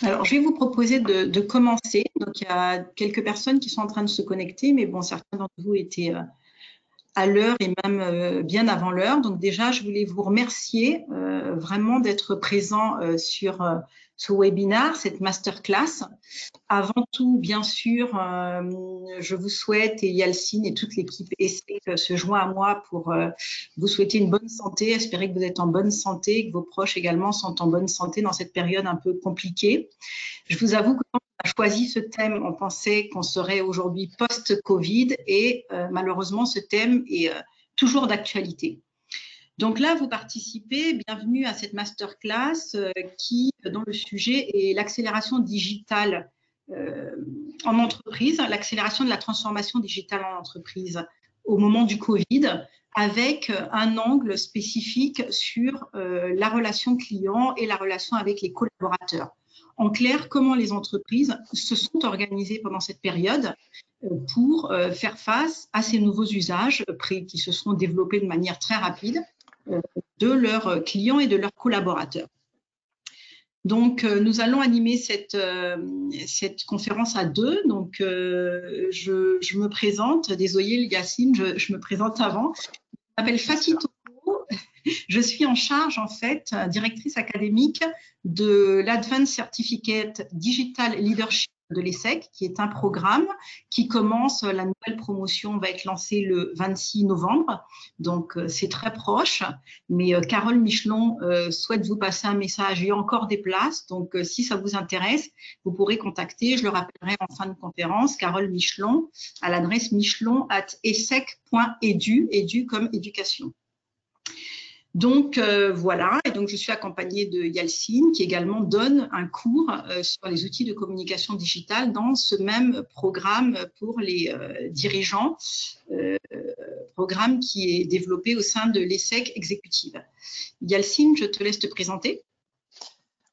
Alors, je vais vous proposer de commencer. Donc, il y a quelques personnes qui sont en train de se connecter, mais bon, certains d'entre vous étaient à l'heure et même bien avant l'heure. Donc, déjà, je voulais vous remercier vraiment d'être présent sur ce webinaire, cette masterclass. Avant tout, bien sûr, je vous souhaite, et Yalcine et toute l'équipe ESSEC se joint à moi pour vous souhaiter une bonne santé, espérer que vous êtes en bonne santé, que vos proches également sont en bonne santé dans cette période un peu compliquée. Je vous avoue que quand on a choisi ce thème, on pensait qu'on serait aujourd'hui post-Covid et malheureusement, ce thème est toujours d'actualité. Donc là, vous participez, bienvenue à cette masterclass dont le sujet est l'accélération digitale en entreprise, l'accélération de la transformation digitale en entreprise au moment du Covid, avec un angle spécifique sur la relation client et la relation avec les collaborateurs. En clair, comment les entreprises se sont organisées pendant cette période pour faire face à ces nouveaux usages qui se sont développés de manière très rapide de leurs clients et de leurs collaborateurs. Donc, nous allons animer cette conférence à deux. Donc, je me présente. Désolée, Yacine, je me présente avant. Je m'appelle Fatih Toko. Je suis en charge, en fait, directrice académique de l'Advanced Certificate Digital Leadership de l'ESSEC, qui est un programme qui commence, la nouvelle promotion va être lancée le 26 novembre, donc c'est très proche, mais Carole Michelon souhaite vous passer un message, il y a encore des places, donc si ça vous intéresse, vous pourrez contacter, je le rappellerai en fin de conférence, Carole Michelon, à l'adresse michelon@essec.edu, edu comme éducation. Donc voilà, et donc je suis accompagnée de Yalcine qui également donne un cours sur les outils de communication digitale dans ce même programme pour les dirigeants, programme qui est développé au sein de l'ESSEC exécutive. Yalcine, je te laisse te présenter.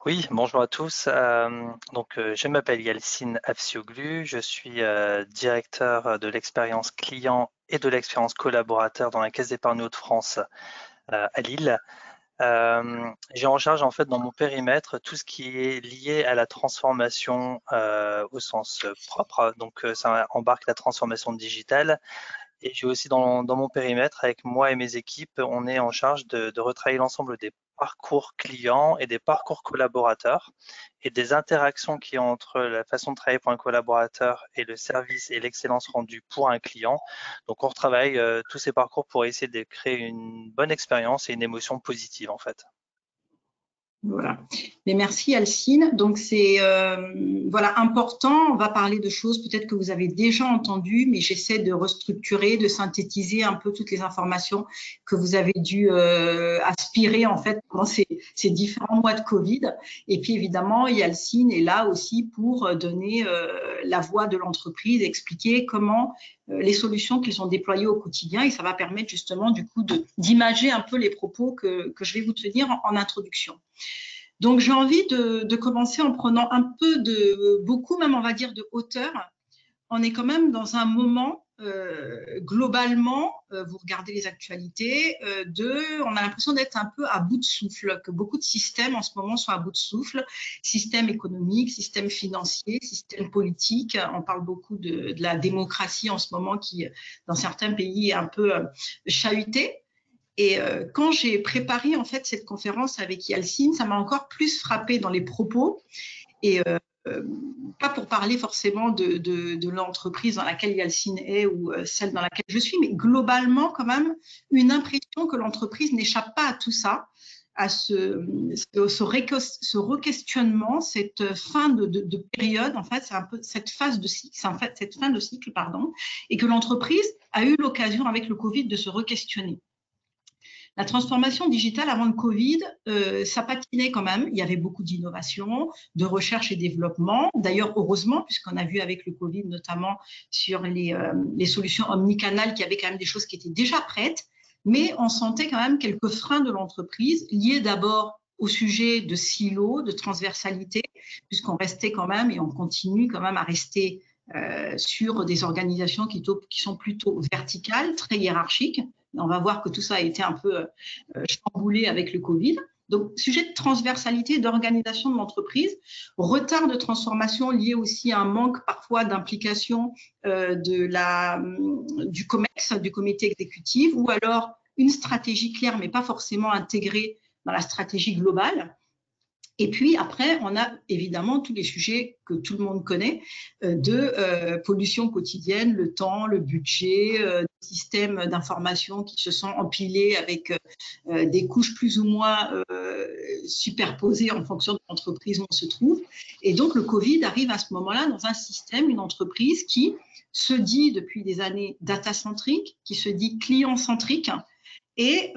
Oui, bonjour à tous. Je m'appelle Yalcine Afsioglu, je suis directeur de l'expérience client et de l'expérience collaborateur dans la Caisse d'épargne Hauts-de-France à Lille. J'ai en charge en fait dans mon périmètre tout ce qui est lié à la transformation au sens propre, donc ça embarque la transformation digitale. Et j'ai aussi dans mon périmètre, avec moi et mes équipes, on est en charge de retravailler l'ensemble des parcours clients et des parcours collaborateurs et des interactions qui ont entre la façon de travailler pour un collaborateur et le service et l'excellence rendue pour un client. Donc on retravaille tous ces parcours pour essayer de créer une bonne expérience et une émotion positive en fait. Voilà. Mais merci Alcine. Donc c'est voilà important. On va parler de choses peut-être que vous avez déjà entendues, mais j'essaie de restructurer, de synthétiser un peu toutes les informations que vous avez dû aspirer en fait pendant ces différents mois de Covid. Et puis évidemment, Alcine est là aussi pour donner la voix de l'entreprise, expliquer comment les solutions qu'ils ont déployées au quotidien, et ça va permettre justement du coup d'imager un peu les propos que je vais vous tenir en introduction. Donc j'ai envie de commencer en prenant un peu beaucoup même on va dire de hauteur. On est quand même dans un moment globalement, vous regardez les actualités, on a l'impression d'être un peu à bout de souffle, que beaucoup de systèmes en ce moment sont à bout de souffle, système économique, système financier, système politique. On parle beaucoup de la démocratie en ce moment qui, dans certains pays, est un peu chahutée. Et quand j'ai préparé en fait cette conférence avec Yalcine, ça m'a encore plus frappée dans les propos. Et pas pour parler forcément de l'entreprise dans laquelle Yalcine est ou celle dans laquelle je suis, mais globalement quand même une impression que l'entreprise n'échappe pas à tout ça, à ce re-questionnement, cette fin de période, en fait, c'est un peu cette phase de cycle, c'est en fait cette fin de cycle, pardon, et que l'entreprise a eu l'occasion avec le Covid de se re-questionner. La transformation digitale avant le Covid, ça patinait quand même. Il y avait beaucoup d'innovation, de recherche et développement. D'ailleurs, heureusement, puisqu'on a vu avec le Covid, notamment sur les solutions omnicanales, qu'il y avait quand même des choses qui étaient déjà prêtes. Mais on sentait quand même quelques freins de l'entreprise, liés d'abord au sujet de silos, de transversalité, puisqu'on restait quand même et on continue quand même à rester sur des organisations qui sont plutôt verticales, très hiérarchiques. On va voir que tout ça a été un peu chamboulé avec le Covid. Donc, sujet de transversalité, d'organisation de l'entreprise, retard de transformation lié aussi à un manque parfois d'implication du COMEX, du comité exécutif, ou alors une stratégie claire mais pas forcément intégrée dans la stratégie globale. Et puis après, on a évidemment tous les sujets que tout le monde connaît de pollution quotidienne, le temps, le budget, des systèmes d'information qui se sont empilés avec des couches plus ou moins superposées en fonction de l'entreprise où on se trouve. Et donc, le Covid arrive à ce moment-là dans un système, une entreprise qui se dit depuis des années data-centrique, qui se dit client-centrique, et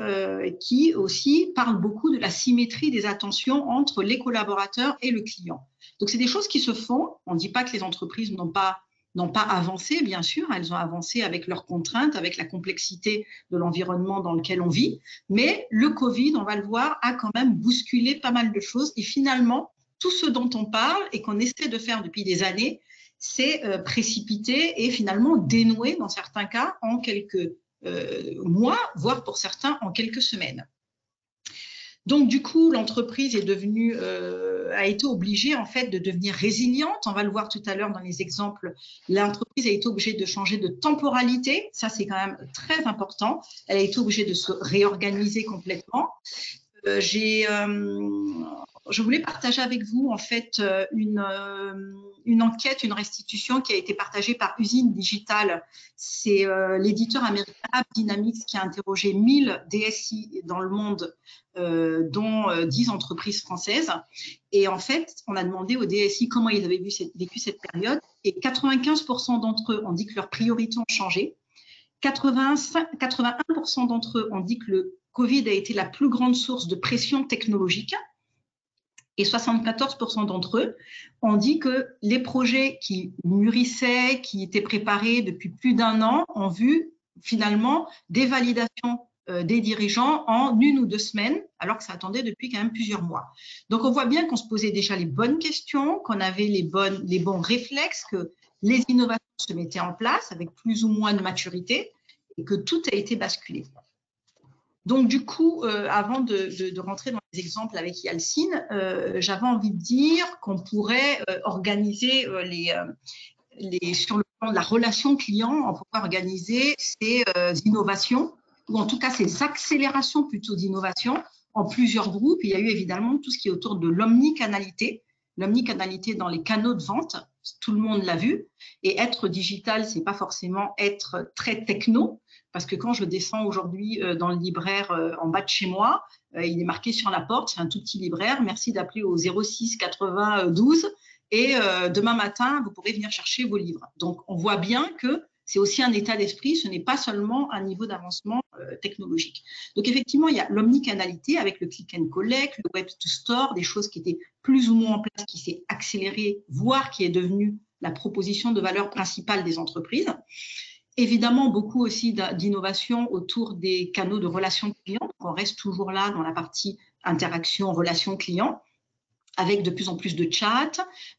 qui aussi parle beaucoup de la symétrie des attentions entre les collaborateurs et le client. Donc, c'est des choses qui se font. On ne dit pas que les entreprises n'ont pas avancé, bien sûr. Elles ont avancé avec leurs contraintes, avec la complexité de l'environnement dans lequel on vit. Mais le Covid, on va le voir, a quand même bousculé pas mal de choses. Et finalement, tout ce dont on parle et qu'on essaie de faire depuis des années, c'est précipité et finalement dénoué, dans certains cas, en quelques mois, voire pour certains en quelques semaines. Donc du coup, l'entreprise est devenue, a été obligée en fait de devenir résiliente. On va le voir tout à l'heure dans les exemples. L'entreprise a été obligée de changer de temporalité. Ça, c'est quand même très important. Elle a été obligée de se réorganiser complètement. Je voulais partager avec vous en fait une enquête, une restitution qui a été partagée par Usine Digital. C'est l'éditeur américain AppDynamics qui a interrogé 1000 DSI dans le monde, dont 10 entreprises françaises. Et en fait, on a demandé aux DSI comment ils avaient vécu cette période. Et 95% d'entre eux ont dit que leurs priorités ont changé. 81% d'entre eux ont dit que le Covid a été la plus grande source de pression technologique et 74% d'entre eux ont dit que les projets qui mûrissaient, qui étaient préparés depuis plus d'1 an, ont vu finalement des validations des dirigeants en 1 ou 2 semaines, alors que ça attendait depuis quand même plusieurs mois. Donc, on voit bien qu'on se posait déjà les bonnes questions, qu'on avait les bons réflexes, que les innovations se mettaient en place avec plus ou moins de maturité et que tout a été basculé. Donc, du coup, avant de rentrer dans les exemples avec Yalcine, j'avais envie de dire qu'on pourrait organiser sur le plan de la relation client, on pourrait organiser ces innovations, ou en tout cas ces accélérations plutôt d'innovation, en plusieurs groupes. Il y a eu évidemment tout ce qui est autour de l'omnicanalité. L'omnicanalité dans les canaux de vente, tout le monde l'a vu. Et être digital, c'est pas forcément être très techno. Parce que quand je descends aujourd'hui dans le libraire en bas de chez moi, il est marqué sur la porte, c'est un tout petit libraire, merci d'appeler au 06 80 12 et demain matin, vous pourrez venir chercher vos livres. Donc, on voit bien que c'est aussi un état d'esprit, ce n'est pas seulement un niveau d'avancement technologique. Donc, effectivement, il y a l'omnicanalité avec le click and collect, le web to store, des choses qui étaient plus ou moins en place, qui s'est accélérée, voire qui est devenue la proposition de valeur principale des entreprises. Évidemment, beaucoup aussi d'innovation autour des canaux de relations clients. On reste toujours là dans la partie interaction, relations clients, avec de plus en plus de chats,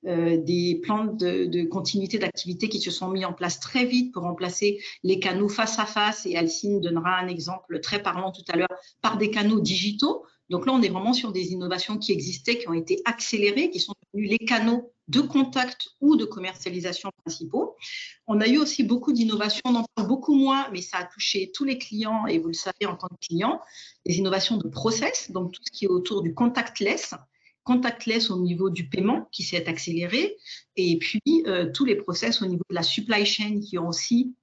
des plans de continuité d'activité qui se sont mis en place très vite pour remplacer les canaux face à face. Et Alcine donnera un exemple très parlant tout à l'heure, par des canaux digitaux. Donc là, on est vraiment sur des innovations qui existaient, qui ont été accélérées, qui sont devenues les canaux de contact ou de commercialisation principaux. On a eu aussi beaucoup d'innovations, on en parle beaucoup moins, mais ça a touché tous les clients, et vous le savez en tant que client, les innovations de process, donc tout ce qui est autour du contactless au niveau du paiement qui s'est accéléré, et puis tous les process au niveau de la supply chain qui ont aussi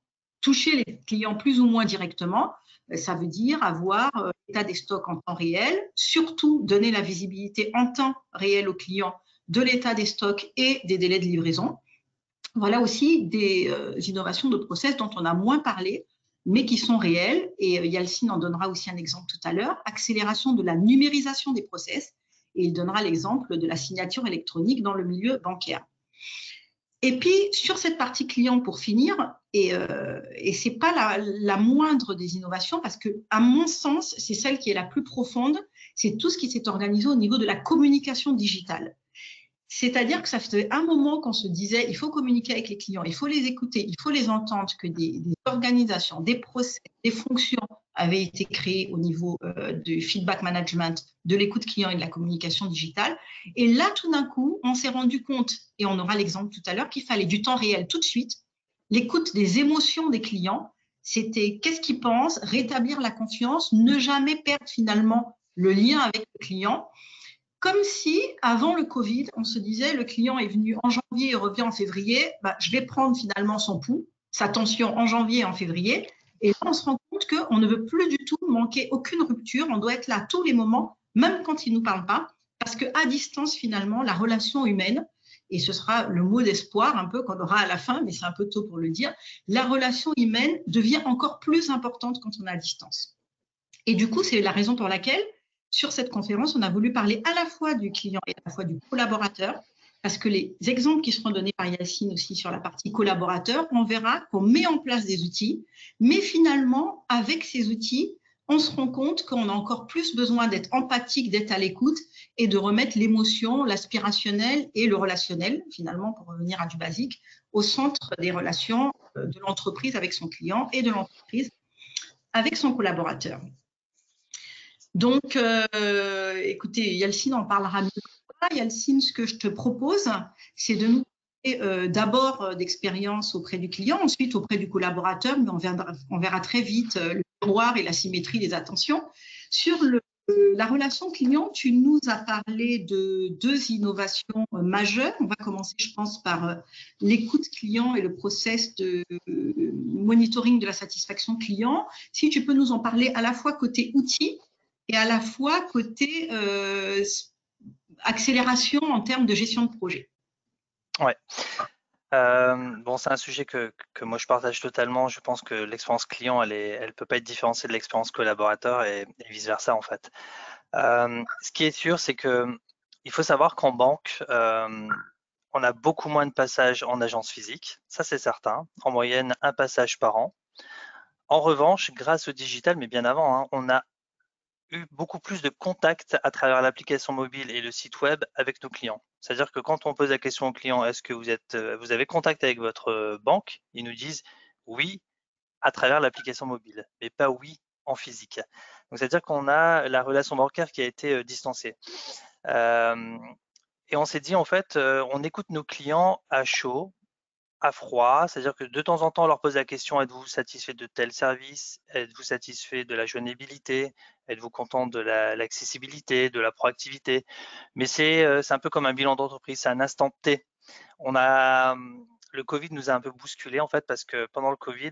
touché les clients plus ou moins directement. Ça veut dire avoir l'état des stocks en temps réel, surtout donner la visibilité en temps réel aux clients de l'état des stocks et des délais de livraison. Voilà aussi des innovations de process dont on a moins parlé, mais qui sont réelles. Et Yalcine en donnera aussi un exemple tout à l'heure. Accélération de la numérisation des process. Et il donnera l'exemple de la signature électronique dans le milieu bancaire. Et puis, sur cette partie client, pour finir, et ce n'est pas la moindre des innovations, parce qu'à mon sens, c'est celle qui est la plus profonde, c'est tout ce qui s'est organisé au niveau de la communication digitale. C'est-à-dire que ça faisait un moment qu'on se disait il faut communiquer avec les clients, il faut les écouter, il faut les entendre, que des organisations, des process, des fonctions avait été créé au niveau du feedback management, de l'écoute client et de la communication digitale. Et là, tout d'un coup, on s'est rendu compte, et on aura l'exemple tout à l'heure, qu'il fallait du temps réel tout de suite, l'écoute des émotions des clients. C'était qu'est-ce qu'ils pensent, rétablir la confiance, ne jamais perdre finalement le lien avec le client. Comme si, avant le Covid, on se disait, le client est venu en janvier et revient en février, je vais prendre finalement son pouls, sa tension en janvier et en février. Et là, on se rend compte qu'on ne veut plus du tout manquer aucune rupture. On doit être là à tous les moments, même quand il ne nous parle pas, parce qu'à distance, finalement, la relation humaine, et ce sera le mot d'espoir un peu qu'on aura à la fin, mais c'est un peu tôt pour le dire, la relation humaine devient encore plus importante quand on est à distance. Et du coup, c'est la raison pour laquelle, sur cette conférence, on a voulu parler à la fois du client et à la fois du collaborateur, parce que les exemples qui seront donnés par Yacine aussi sur la partie collaborateur, on verra qu'on met en place des outils, mais finalement, avec ces outils, on se rend compte qu'on a encore plus besoin d'être empathique, d'être à l'écoute et de remettre l'émotion, l'aspirationnel et le relationnel, finalement, pour revenir à du basique, au centre des relations de l'entreprise avec son client et de l'entreprise avec son collaborateur. Donc, écoutez, Yacine en parlera mieux que moi. Yacine, ce que je te propose, c'est de nous parler d'abord d'expérience auprès du client, ensuite auprès du collaborateur, mais on verra très vite le miroir et la symétrie des attentions. Sur la relation client, tu nous as parlé de 2 innovations majeures. On va commencer, je pense, par l'écoute client et le process de monitoring de la satisfaction client. Si tu peux nous en parler à la fois côté outils, et à la fois côté accélération en termes de gestion de projet. Ouais. Bon, c'est un sujet que moi je partage totalement. Je pense que l'expérience client, elle peut pas être différenciée de l'expérience collaborateur et vice versa en fait. Ce qui est sûr, c'est que il faut savoir qu'en banque, on a beaucoup moins de passages en agence physique, ça c'est certain. En moyenne, un passage par an. En revanche, grâce au digital, mais bien avant, hein, on a eu beaucoup plus de contacts à travers l'application mobile et le site web avec nos clients. C'est-à-dire que quand on pose la question aux clients, est-ce que vous avez contact avec votre banque? Ils nous disent oui à travers l'application mobile, mais pas oui en physique. Donc, c'est-à-dire qu'on a la relation bancaire qui a été distancée. Et on s'est dit, en fait, on écoute nos clients à chaud, à froid, c'est-à-dire que de temps en temps, on leur pose la question, êtes-vous satisfait de tel service? Êtes-vous satisfait de la joignabilité? Êtes-vous content de l'accessibilité, de la proactivité? Mais c'est un peu comme un bilan d'entreprise, c'est un instant T. Le Covid nous a un peu bousculé en fait parce que pendant le Covid,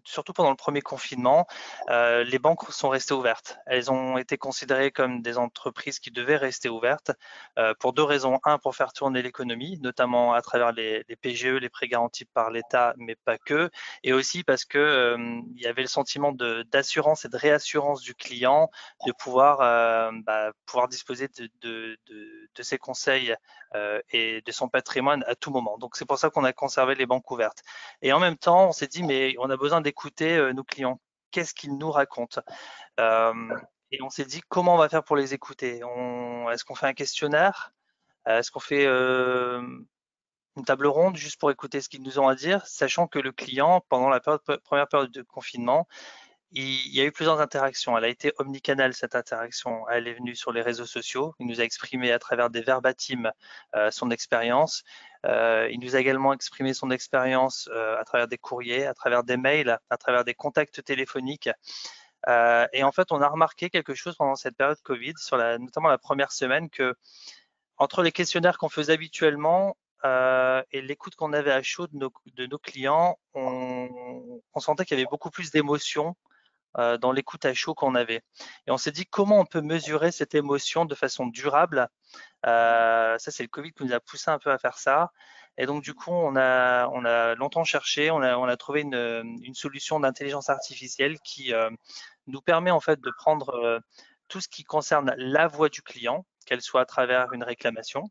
surtout pendant le premier confinement, les banques sont restées ouvertes. Elles ont été considérées comme des entreprises qui devaient rester ouvertes pour 2 raisons. Un, pour faire tourner l'économie, notamment à travers les PGE, les prêts garantis par l'État, mais pas que. Et aussi parce que il y avait le sentiment d'assurance et de réassurance du client de pouvoir disposer de ses conseils et de son patrimoine à tout moment. Donc c'est pour ça qu'on a conservé les banques ouvertes. Et en même temps, on s'est dit, mais on a besoin d'écouter nos clients. Qu'est-ce qu'ils nous racontent? Et on s'est dit, comment on va faire pour les écouter? Est-ce qu'on fait un questionnaire? Est-ce qu'on fait une table ronde juste pour écouter ce qu'ils nous ont à dire, sachant que le client, pendant la première période de confinement, il y a eu plusieurs interactions. Elle a été omnicanale, cette interaction. Elle est venue sur les réseaux sociaux. Il nous a exprimé à travers des verbatims son expérience. Il nous a également exprimé son expérience à travers des courriers, à travers des mails, à travers des contacts téléphoniques. Et en fait, on a remarqué quelque chose pendant cette période Covid, notamment la première semaine, que entre les questionnaires qu'on faisait habituellement et l'écoute qu'on avait à chaud de nos clients, on sentait qu'il y avait beaucoup plus d'émotions dans l'écoute à chaud qu'on avait. Et on s'est dit comment on peut mesurer cette émotion de façon durable. Ça, c'est le Covid qui nous a poussé un peu à faire ça. Et donc, du coup, on a longtemps cherché, on a trouvé une solution d'intelligence artificielle qui nous permet en fait de prendre tout ce qui concerne la voix du client, qu'elle soit à travers une réclamation,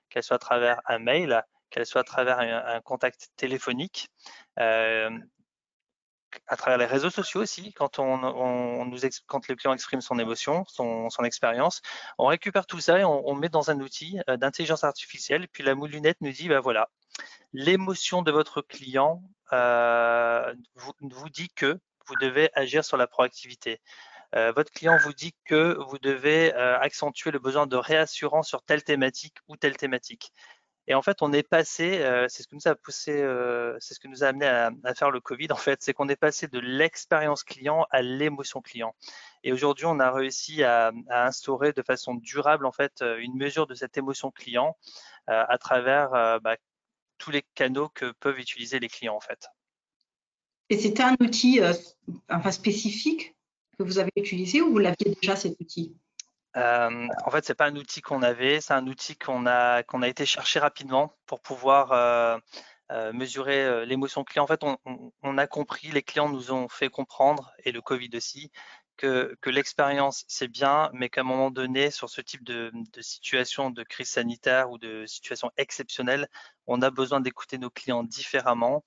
qu'elle soit à travers un mail, qu'elle soit à travers un contact téléphonique, à travers les réseaux sociaux aussi, quand quand le client exprime son émotion, son expérience, on récupère tout ça et on met dans un outil d'intelligence artificielle. Et puis la moulinette nous dit, voilà, l'émotion de votre client vous dit que vous devez agir sur la proactivité. Votre client vous dit que vous devez accentuer le besoin de réassurance sur telle thématique ou telle thématique. Et en fait, on est passé, c'est ce que nous a poussé, c'est ce que nous a amené à faire le Covid, en fait, c'est qu'on est passé de l'expérience client à l'émotion client. Et aujourd'hui, on a réussi à instaurer de façon durable, en fait, une mesure de cette émotion client à travers tous les canaux que peuvent utiliser les clients, en fait. Et c'était un outil enfin, spécifique que vous avez utilisé ou vous l'aviez déjà cet outil? En fait, c'est pas un outil qu'on avait, c'est un outil qu'on a été chercher rapidement pour pouvoir mesurer l'émotion client. En fait, on a compris, les clients nous ont fait comprendre, et le Covid aussi, que l'expérience c'est bien, mais qu'à un moment donné, sur ce type de situation de crise sanitaire ou de situation exceptionnelle, on a besoin d'écouter nos clients différemment.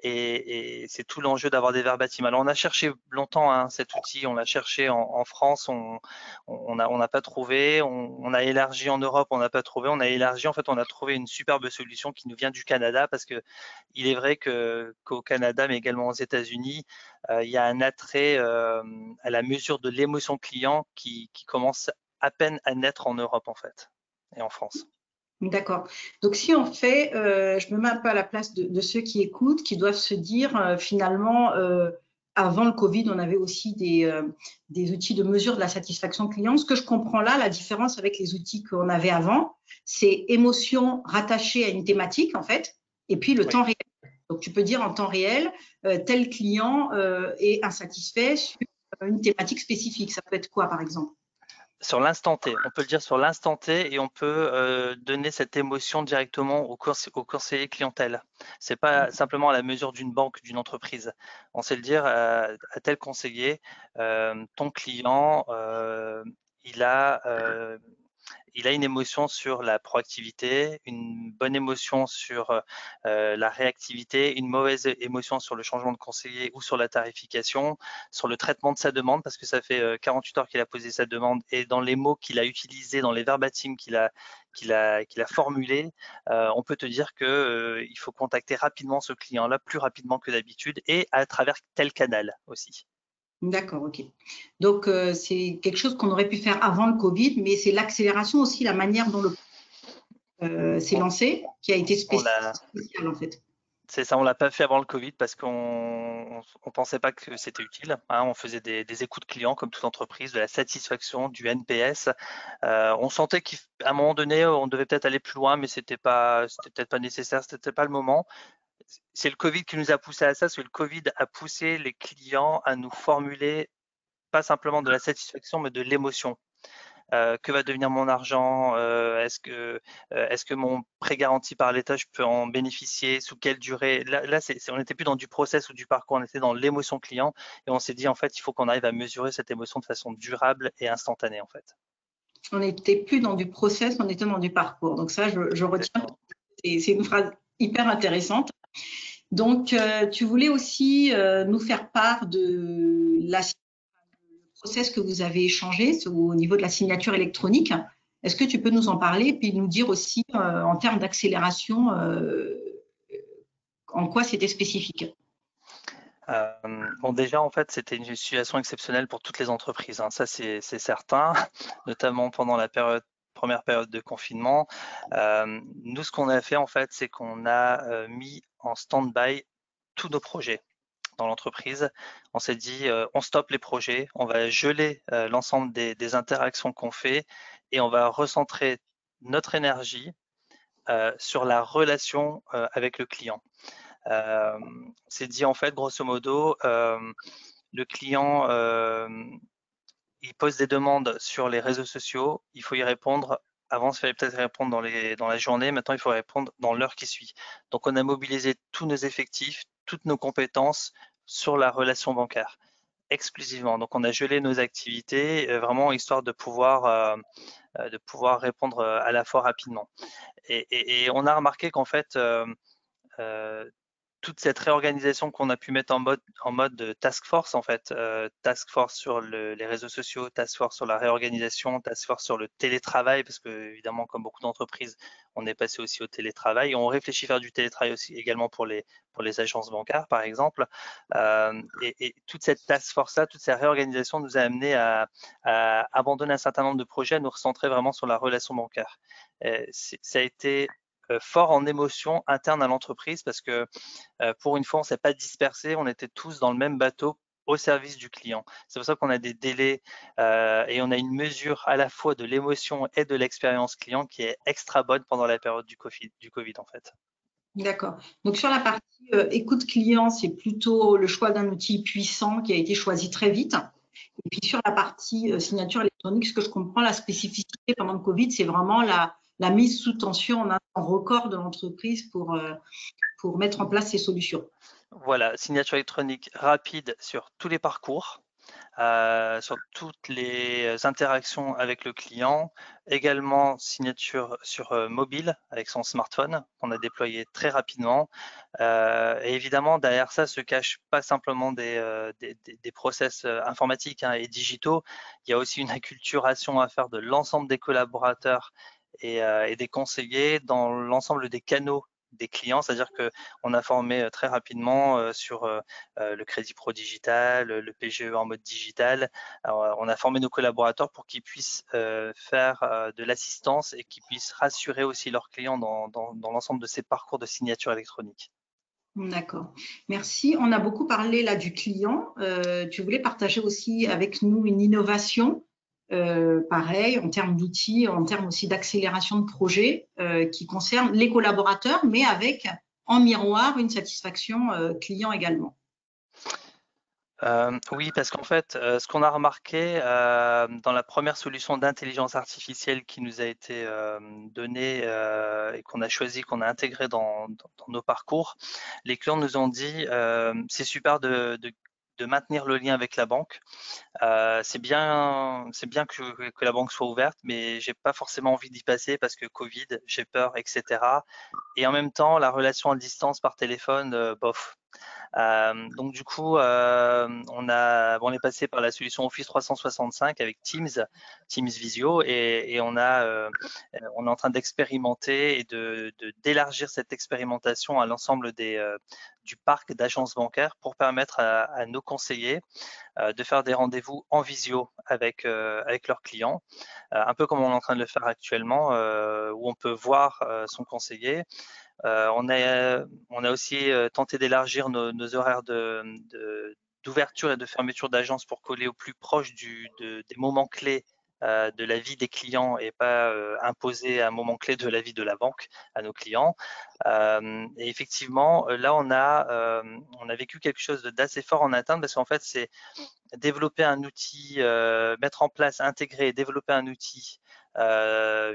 Et c'est tout l'enjeu d'avoir des verbatims. Alors, on a cherché longtemps cet outil, on l'a cherché en France, on n'a pas trouvé, on a élargi en Europe, on n'a pas trouvé, on a élargi, en fait, on a trouvé une superbe solution qui nous vient du Canada, parce que il est vrai qu'au Canada, mais également aux États-Unis, il y a un attrait à la mesure de l'émotion client qui commence à peine à naître en Europe, en fait, et en France. D'accord. Donc, si on fait, je me mets un peu à la place de ceux qui écoutent, qui doivent se dire finalement, avant le Covid, on avait aussi des outils de mesure de la satisfaction client. Ce que je comprends là, la différence avec les outils qu'on avait avant, c'est émotion rattachée à une thématique, en fait, et puis le Oui. temps réel. Donc, tu peux dire en temps réel, tel client est insatisfait sur une thématique spécifique. Ça peut être quoi, par exemple? Sur l'instant T, on peut le dire sur l'instant T, et on peut donner cette émotion directement au conseiller clientèle. C'est pas simplement à la mesure d'une banque, d'une entreprise. On sait le dire à tel conseiller, ton client, il a une émotion sur la proactivité, une bonne émotion sur la réactivité, une mauvaise émotion sur le changement de conseiller ou sur la tarification, sur le traitement de sa demande, parce que ça fait 48 heures qu'il a posé sa demande, et dans les mots qu'il a utilisés, dans les verbatims qu'il a formulés, on peut te dire qu'il faut contacter rapidement ce client-là, plus rapidement que d'habitude, et à travers tel canal aussi. D'accord, ok. Donc, c'est quelque chose qu'on aurait pu faire avant le Covid, mais c'est l'accélération aussi, la manière dont le s'est On, lancé, qui a été on l'a spéciale en fait. C'est ça, on l'a pas fait avant le Covid parce qu'on pensait pas que c'était utile. On faisait des écoutes clients comme toute entreprise, de la satisfaction, du NPS. On sentait qu'à un moment donné, on devait peut-être aller plus loin, mais c'était peut-être pas nécessaire, c'était pas le moment. C'est le Covid qui nous a poussé à ça, parce que le Covid a poussé les clients à nous formuler pas simplement de la satisfaction, mais de l'émotion. Que va devenir mon argent, est-ce que mon prêt garanti par l'État, je peux en bénéficier, sous quelle durée? Là on n'était plus dans du process ou du parcours, on était dans l'émotion client, et on s'est dit en fait il faut qu'on arrive à mesurer cette émotion de façon durable et instantanée en fait. On n'était plus dans du process, on était dans du parcours. Donc ça, je retiens, c'est une phrase hyper intéressante. Donc, tu voulais aussi nous faire part de la process que vous avez échangé au niveau de la signature électronique. Est-ce que tu peux nous en parler et puis nous dire aussi en termes d'accélération en quoi c'était spécifique? Bon, déjà, en fait, c'était une situation exceptionnelle pour toutes les entreprises, ça c'est certain, notamment pendant la première période de confinement. Nous, ce qu'on a fait, en fait, c'est qu'on a mis en stand-by tous nos projets dans l'entreprise. On s'est dit, on stoppe les projets, on va geler l'ensemble des interactions qu'on fait, et on va recentrer notre énergie sur la relation avec le client. On s'est dit, en fait, grosso modo, le client, il pose des demandes sur les réseaux sociaux, il faut y répondre. Avant, il fallait peut-être répondre dans la journée, maintenant il faut répondre dans l'heure qui suit. Donc on a mobilisé tous nos effectifs, toutes nos compétences sur la relation bancaire, exclusivement. Donc on a gelé nos activités, vraiment histoire de pouvoir répondre à la fois rapidement. Et on a remarqué qu'en fait, toute cette réorganisation qu'on a pu mettre en mode task force en fait, task force sur les réseaux sociaux, task force sur la réorganisation, task force sur le télétravail, parce que évidemment, comme beaucoup d'entreprises, on est passé aussi au télétravail. Et on réfléchit faire du télétravail aussi également pour les agences bancaires, par exemple. Et toute cette task force-là, toute cette réorganisation nous a amené à abandonner un certain nombre de projets, à nous recentrer vraiment sur la relation bancaire. Ça a été fort en émotion interne à l'entreprise parce que pour une fois, on ne s'est pas dispersé, on était tous dans le même bateau au service du client. C'est pour ça qu'on a des délais et on a une mesure à la fois de l'émotion et de l'expérience client qui est extra bonne pendant la période du COVID en fait. D'accord. Donc, sur la partie écoute client, c'est plutôt le choix d'un outil puissant qui a été choisi très vite. Et puis, sur la partie signature électronique, ce que je comprends, la spécificité pendant le Covid, c'est vraiment la mise sous tension en un temps record de l'entreprise pour mettre en place ces solutions. Voilà, signature électronique rapide sur tous les parcours. Sur toutes les interactions avec le client, également signature sur mobile avec son smartphone qu'on a déployé très rapidement. Et évidemment, derrière ça se cachent pas simplement des process informatiques et digitaux. Il y a aussi une acculturation à faire de l'ensemble des collaborateurs et des conseillers dans l'ensemble des canaux des clients, c'est-à-dire qu'on a formé très rapidement sur le crédit pro digital, le PGE en mode digital. Alors, on a formé nos collaborateurs pour qu'ils puissent faire de l'assistance et qu'ils puissent rassurer aussi leurs clients dans l'ensemble de ces parcours de signature électronique. D'accord. Merci. On a beaucoup parlé là du client. Tu voulais partager aussi avec nous une innovation, pareil, en termes d'outils, en termes aussi d'accélération de projets qui concerne les collaborateurs, mais avec en miroir une satisfaction client également. Oui, parce qu'en fait, ce qu'on a remarqué dans la première solution d'intelligence artificielle qui nous a été donnée et qu'on a choisi, qu'on a intégré dans nos parcours, les clients nous ont dit c'est super de maintenir le lien avec la banque. C'est bien que la banque soit ouverte, mais j'ai pas forcément envie d'y passer parce que Covid, j'ai peur, etc. Et en même temps, la relation à distance par téléphone, bof. Donc du coup, on est passé par la solution Office 365 avec Teams Visio, et on est en train d'expérimenter et d'élargir cette expérimentation à l'ensemble du parc d'agences bancaires pour permettre à nos conseillers de faire des rendez-vous en visio avec leurs clients, un peu comme on est en train de le faire actuellement, où on peut voir son conseiller. On a aussi tenté d'élargir nos horaires d'ouverture et de fermeture d'agence pour coller au plus proche des moments clés de la vie des clients et pas imposer un moment clé de la vie de la banque à nos clients. Et effectivement, là, on a vécu quelque chose d'assez fort en interne parce qu'en fait, c'est développer un outil, mettre en place, intégrer et développer un outil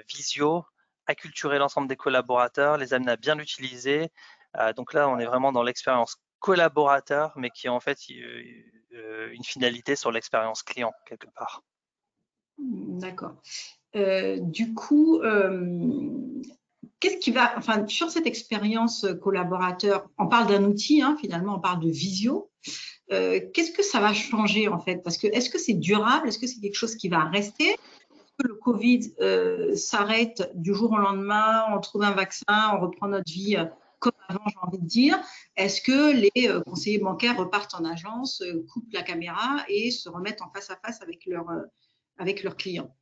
visio, acculturer l'ensemble des collaborateurs, les amener à bien l'utiliser. Donc là, on est vraiment dans l'expérience collaborateur, mais qui est en fait une finalité sur l'expérience client quelque part. D'accord. Du coup, qu'est-ce qui va, enfin, sur cette expérience collaborateur, on parle d'un outil, finalement, on parle de visio. Qu'est-ce que ça va changer en fait? Parce que est-ce que c'est durable? Est-ce que c'est quelque chose qui va rester? Est-ce que le Covid s'arrête du jour au lendemain? On trouve un vaccin, on reprend notre vie comme avant, j'ai envie de dire. Est-ce que les conseillers bancaires repartent en agence, coupent la caméra et se remettent en face à face avec leurs clients?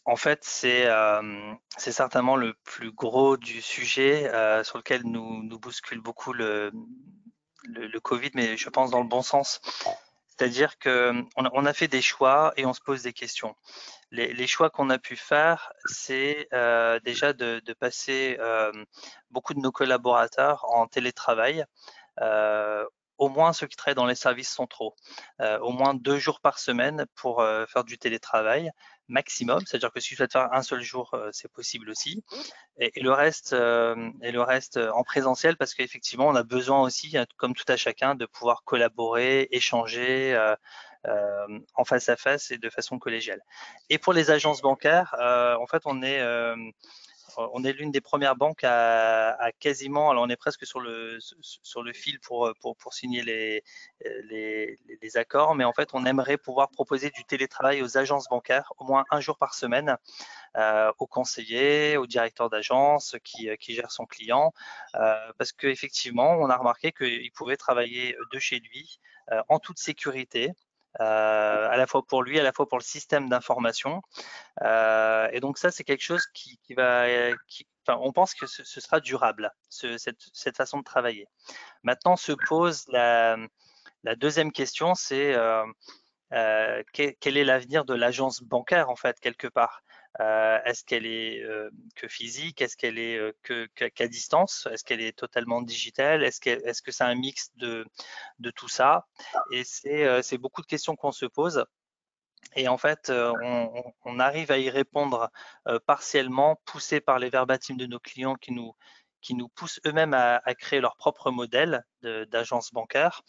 En fait, c'est certainement le plus gros du sujet sur lequel nous bouscule beaucoup le Covid, mais je pense dans le bon sens. C'est-à-dire qu'on a fait des choix et on se pose des questions. Les choix qu'on a pu faire, c'est déjà de passer beaucoup de nos collaborateurs en télétravail. Euh, Au moins ceux qui travaillent dans les services centraux, au moins 2 jours par semaine pour faire du télétravail maximum. C'est-à-dire que si tu souhaites faire un seul jour, c'est possible aussi. Et le reste, en présentiel parce qu'effectivement, on a besoin aussi, comme tout à chacun, de pouvoir collaborer, échanger en face à face et de façon collégiale. Et pour les agences bancaires, en fait, on est l'une des premières banques à quasiment, alors on est presque sur le fil pour signer les accords, mais en fait, on aimerait pouvoir proposer du télétravail aux agences bancaires au moins un jour par semaine, aux conseillers, au directeur d'agence qui gère son client, parce qu'effectivement, on a remarqué qu'il pouvait travailler de chez lui en toute sécurité, à la fois pour lui, à la fois pour le système d'information. Et donc ça, c'est quelque chose enfin, on pense que ce sera durable, cette façon de travailler. Maintenant se pose la deuxième question, c'est quel est l'avenir de l'agence bancaire en fait quelque part. Est-ce qu'elle est que physique? Est-ce qu'elle est qu'à distance? Est-ce qu'elle est totalement digitale? Est-ce que c'est un mix de tout ça? Et c'est beaucoup de questions qu'on se pose. Et en fait, on arrive à y répondre partiellement, poussé par les verbatims de nos clients qui nous poussent eux-mêmes à créer leur propre modèle d'agence bancaire,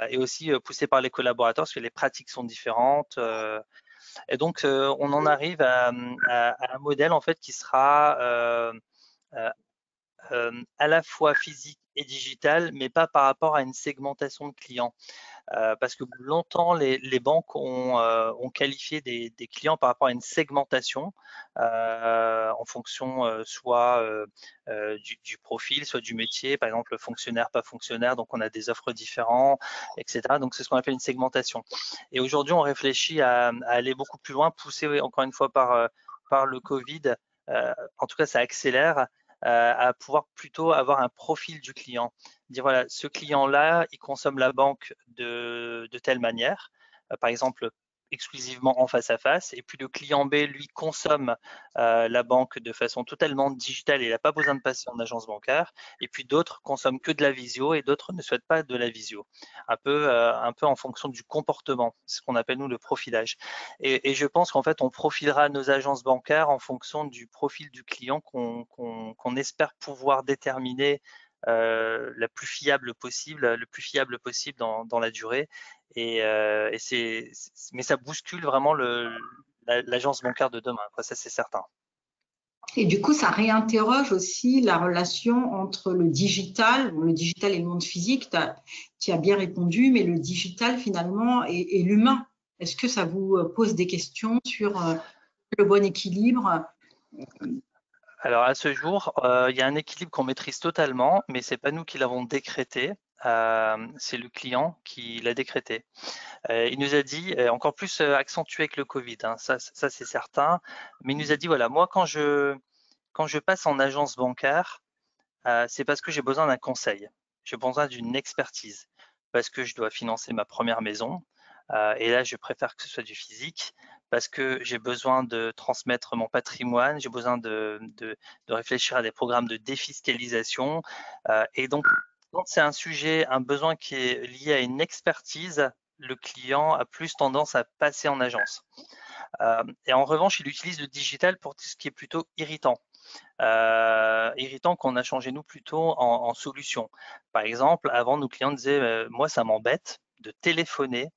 et aussi poussé par les collaborateurs parce que les pratiques sont différentes. Et donc, on en arrive à un modèle en fait qui sera euh, à la fois physique et digital, mais pas par rapport à une segmentation de clients. Parce que longtemps, les banques ont qualifié des clients par rapport à une segmentation en fonction soit du profil, soit du métier, par exemple fonctionnaire, pas fonctionnaire, donc on a des offres différentes, etc. Donc c'est ce qu'on appelle une segmentation. Et aujourd'hui, on réfléchit à aller beaucoup plus loin, poussé encore une fois par le Covid. En tout cas, ça accélère à pouvoir plutôt avoir un profil du client. Dire voilà, ce client-là, il consomme la banque de telle manière, par exemple exclusivement en face à face, et puis le client B, lui, consomme la banque de façon totalement digitale et il n'a pas besoin de passer en agence bancaire, et puis d'autres consomment que de la visio et d'autres ne souhaitent pas de la visio, un peu en fonction du comportement, ce qu'on appelle nous le profilage. Et je pense qu'en fait, on profilera nos agences bancaires en fonction du profil du client qu'on espère pouvoir déterminer le plus fiable possible dans la durée. Mais ça bouscule vraiment l'agence bancaire de demain, quoi, ça c'est certain. Et du coup, ça réinterroge aussi la relation entre le digital et le monde physique. Tu as bien répondu, mais le digital finalement et l'humain. Est-ce que ça vous pose des questions sur le bon équilibre? Alors à ce jour, il y a un équilibre qu'on maîtrise totalement, mais c'est pas nous qui l'avons décrété. C'est le client qui l'a décrété. Il nous a dit, encore plus accentué avec le Covid, hein, ça c'est certain, mais il nous a dit voilà, moi quand je passe en agence bancaire, c'est parce que j'ai besoin d'un conseil, j'ai besoin d'une expertise, parce que je dois financer ma première maison, et là je préfère que ce soit du physique, parce que j'ai besoin de transmettre mon patrimoine, j'ai besoin de réfléchir à des programmes de défiscalisation, et donc quand c'est un sujet, un besoin qui est lié à une expertise, le client a plus tendance à passer en agence. Et en revanche, il utilise le digital pour tout ce qui est plutôt irritant. Irritant qu'on a changé nous plutôt en solution. Par exemple, avant, nos clients disaient moi, ça m'embête de téléphoner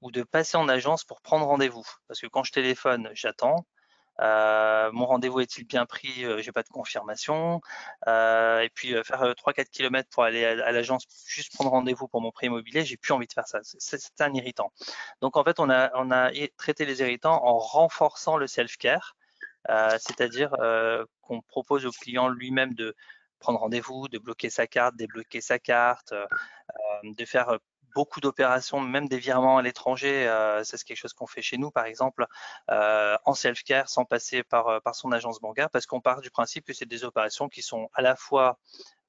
ou de passer en agence pour prendre rendez-vous. Parce que quand je téléphone, j'attends. Mon rendez-vous est-il bien pris? J'ai pas de confirmation. Et puis faire 3-4 km pour aller à l'agence, juste prendre rendez-vous pour mon prêt immobilier, j'ai plus envie de faire ça. C'est un irritant. Donc en fait, on a traité les irritants en renforçant le self-care, c'est-à-dire qu'on propose au client lui-même de prendre rendez-vous, de bloquer sa carte, débloquer sa carte, de faire beaucoup d'opérations, même des virements à l'étranger. C'est quelque chose qu'on fait chez nous, par exemple, en self-care, sans passer par son agence bancaire, parce qu'on part du principe que c'est des opérations qui sont à la fois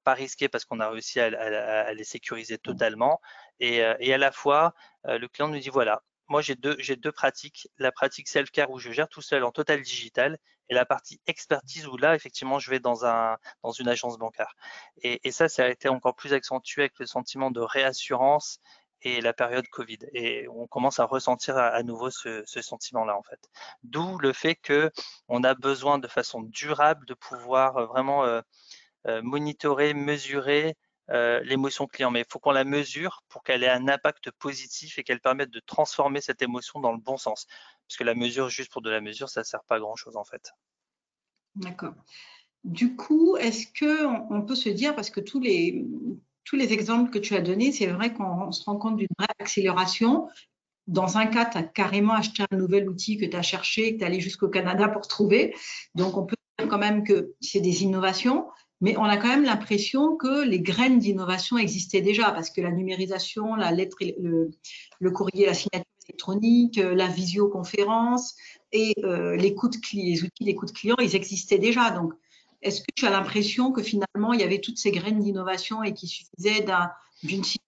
pas risquées parce qu'on a réussi à les sécuriser totalement, et à la fois, le client nous dit voilà, moi j'ai deux pratiques, la pratique self-care où je gère tout seul en total digital, et la partie expertise où là, effectivement, je vais dans une agence bancaire. Et ça a été encore plus accentué avec le sentiment de réassurance et la période Covid. Et on commence à ressentir à nouveau ce sentiment-là, en fait. D'où le fait qu'on a besoin de façon durable de pouvoir vraiment monitorer, mesurer l'émotion client. Mais il faut qu'on la mesure pour qu'elle ait un impact positif et qu'elle permette de transformer cette émotion dans le bon sens. Parce que la mesure, juste pour de la mesure, ça ne sert pas à grand-chose, en fait. D'accord. Du coup, est-ce qu'on peut se dire, parce que tous les exemples que tu as donnés, c'est vrai qu'on se rend compte d'une vraie accélération. Dans un cas, tu as carrément acheté un nouvel outil que tu as cherché, que tu es allé jusqu'au Canada pour trouver. Donc, on peut dire quand même que c'est des innovations, mais on a quand même l'impression que les graines d'innovation existaient déjà, parce que la numérisation, la lettre, le courrier, la signature électronique, la visioconférence et les outils d'écoute client, ils existaient déjà. Donc, est-ce que tu as l'impression que finalement, il y avait toutes ces graines d'innovation et qu'il suffisait d'une situation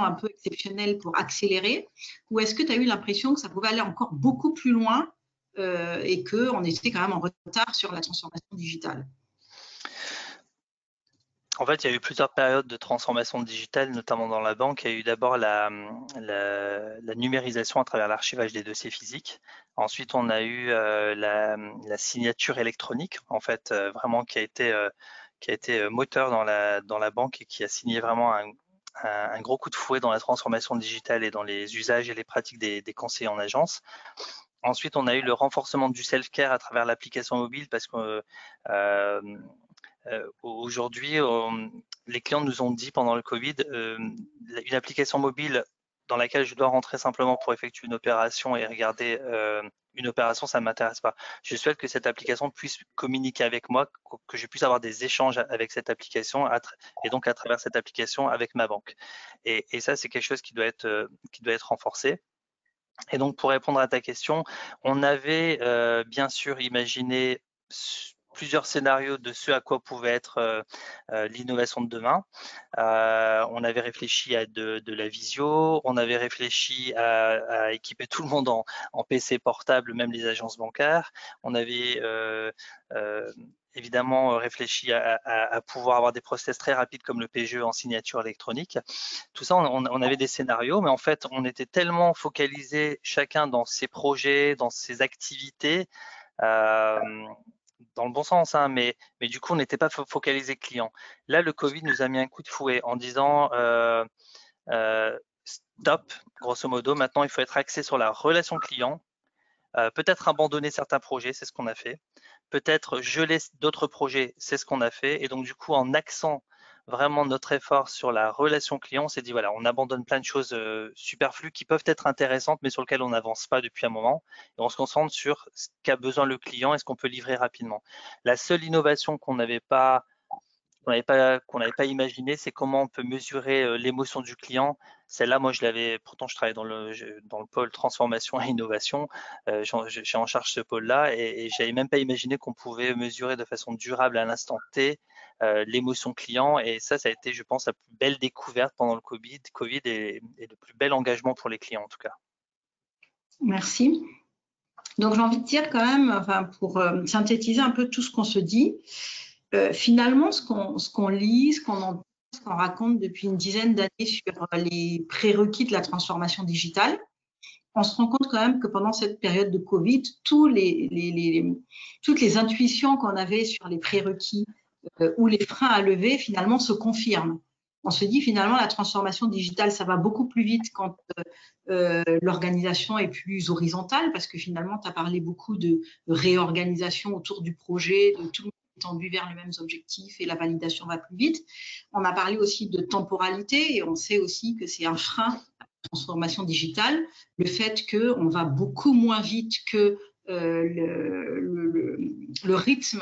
un peu exceptionnelle pour accélérer? Ou est-ce que tu as eu l'impression que ça pouvait aller encore beaucoup plus loin et qu'on était quand même en retard sur la transformation digitale? En fait, il y a eu plusieurs périodes de transformation digitale, notamment dans la banque. Il y a eu d'abord la numérisation à travers l'archivage des dossiers physiques. Ensuite, on a eu la signature électronique, en fait, vraiment qui a été moteur dans la banque et qui a signé vraiment un gros coup de fouet dans la transformation digitale et dans les usages et les pratiques des conseillers en agence. Ensuite, on a eu le renforcement du self-care à travers l'application mobile parce que aujourd'hui, les clients nous ont dit pendant le Covid, une application mobile dans laquelle je dois rentrer simplement pour effectuer une opération et regarder une opération, ça ne m'intéresse pas. Je souhaite que cette application puisse communiquer avec moi, que je puisse avoir des échanges avec cette application et donc à travers cette application avec ma banque. Et ça, c'est quelque chose qui doit être renforcé. Et donc, pour répondre à ta question, on avait bien sûr imaginé plusieurs scénarios de ce à quoi pouvait être l'innovation de demain. On avait réfléchi à de la visio, on avait réfléchi à équiper tout le monde en PC portable, même les agences bancaires. On avait évidemment réfléchi à pouvoir avoir des process très rapides comme le PGE en signature électronique. Tout ça, on avait des scénarios, mais en fait, on était tellement focalisés chacun dans ses projets, dans ses activités, dans le bon sens, hein, mais du coup, on n'était pas focalisé client. Là, le Covid nous a mis un coup de fouet en disant stop, grosso modo, maintenant, il faut être axé sur la relation client, peut-être abandonner certains projets, c'est ce qu'on a fait, peut-être geler d'autres projets, c'est ce qu'on a fait, et donc du coup, en axant vraiment notre effort sur la relation client, on s'est dit voilà, on abandonne plein de choses superflues qui peuvent être intéressantes, mais sur lesquelles on n'avance pas depuis un moment, et on se concentre sur ce qu'a besoin le client et ce qu'on peut livrer rapidement. La seule innovation qu'on n'avait pas imaginé, c'est comment on peut mesurer l'émotion du client. Celle-là, moi, je l'avais, pourtant, je travaille dans le pôle transformation et innovation. J'ai en charge ce pôle-là et j'avais même pas imaginé qu'on pouvait mesurer de façon durable à l'instant T l'émotion client. Et ça a été, je pense, la plus belle découverte pendant le Covid et le plus bel engagement pour les clients, en tout cas. Merci. Donc, j'ai envie de dire quand même, enfin, pour synthétiser un peu tout ce qu'on se dit, finalement, ce qu'on lit, ce qu'on entend, ce qu'on raconte depuis une dizaine d'années sur les prérequis de la transformation digitale, on se rend compte quand même que pendant cette période de Covid, toutes les intuitions qu'on avait sur les prérequis ou les freins à lever, finalement, se confirment. On se dit finalement la transformation digitale, ça va beaucoup plus vite quand l'organisation est plus horizontale, parce que finalement, tu as parlé beaucoup de réorganisation autour du projet, de tout le monde tendu vers les mêmes objectifs et la validation va plus vite. On a parlé aussi de temporalité et on sait aussi que c'est un frein à la transformation digitale, le fait qu'on va beaucoup moins vite que le rythme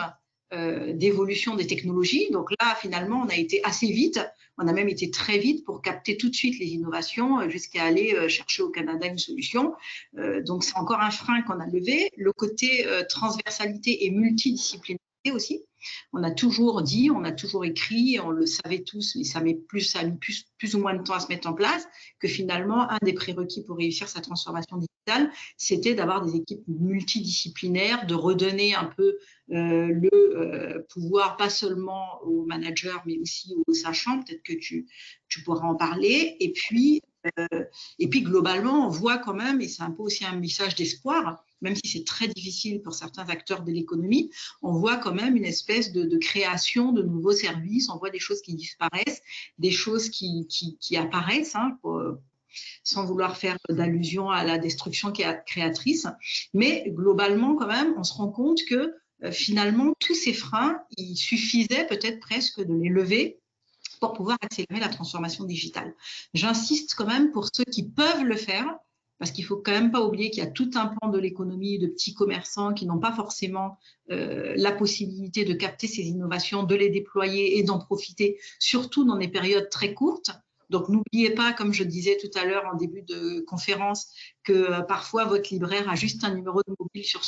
d'évolution des technologies. Donc là, finalement, on a été assez vite, on a même été très vite pour capter tout de suite les innovations jusqu'à aller chercher au Canada une solution. Donc c'est encore un frein qu'on a levé. Le côté transversalité et multidisciplinarité aussi. On a toujours dit, on a toujours écrit, on le savait tous, mais ça a mis plus ou moins de temps à se mettre en place, que finalement, un des prérequis pour réussir sa transformation digitale, c'était d'avoir des équipes multidisciplinaires, de redonner un peu le pouvoir, pas seulement aux managers, mais aussi aux sachants. Peut-être que tu pourras en parler. Et puis, globalement, on voit quand même, et c'est un peu aussi un message d'espoir, même si c'est très difficile pour certains acteurs de l'économie, on voit quand même une espèce de création de nouveaux services, on voit des choses qui disparaissent, des choses qui apparaissent, hein, sans vouloir faire d'allusion à la destruction créatrice. Mais globalement, quand même, on se rend compte que finalement, tous ces freins, il suffisait peut-être presque de les lever pour pouvoir accélérer la transformation digitale. J'insiste quand même pour ceux qui peuvent le faire, parce qu'il ne faut quand même pas oublier qu'il y a tout un pan de l'économie de petits commerçants qui n'ont pas forcément la possibilité de capter ces innovations, de les déployer et d'en profiter, surtout dans des périodes très courtes. Donc, n'oubliez pas, comme je disais tout à l'heure en début de conférence, que parfois votre libraire a juste un numéro de mobile sur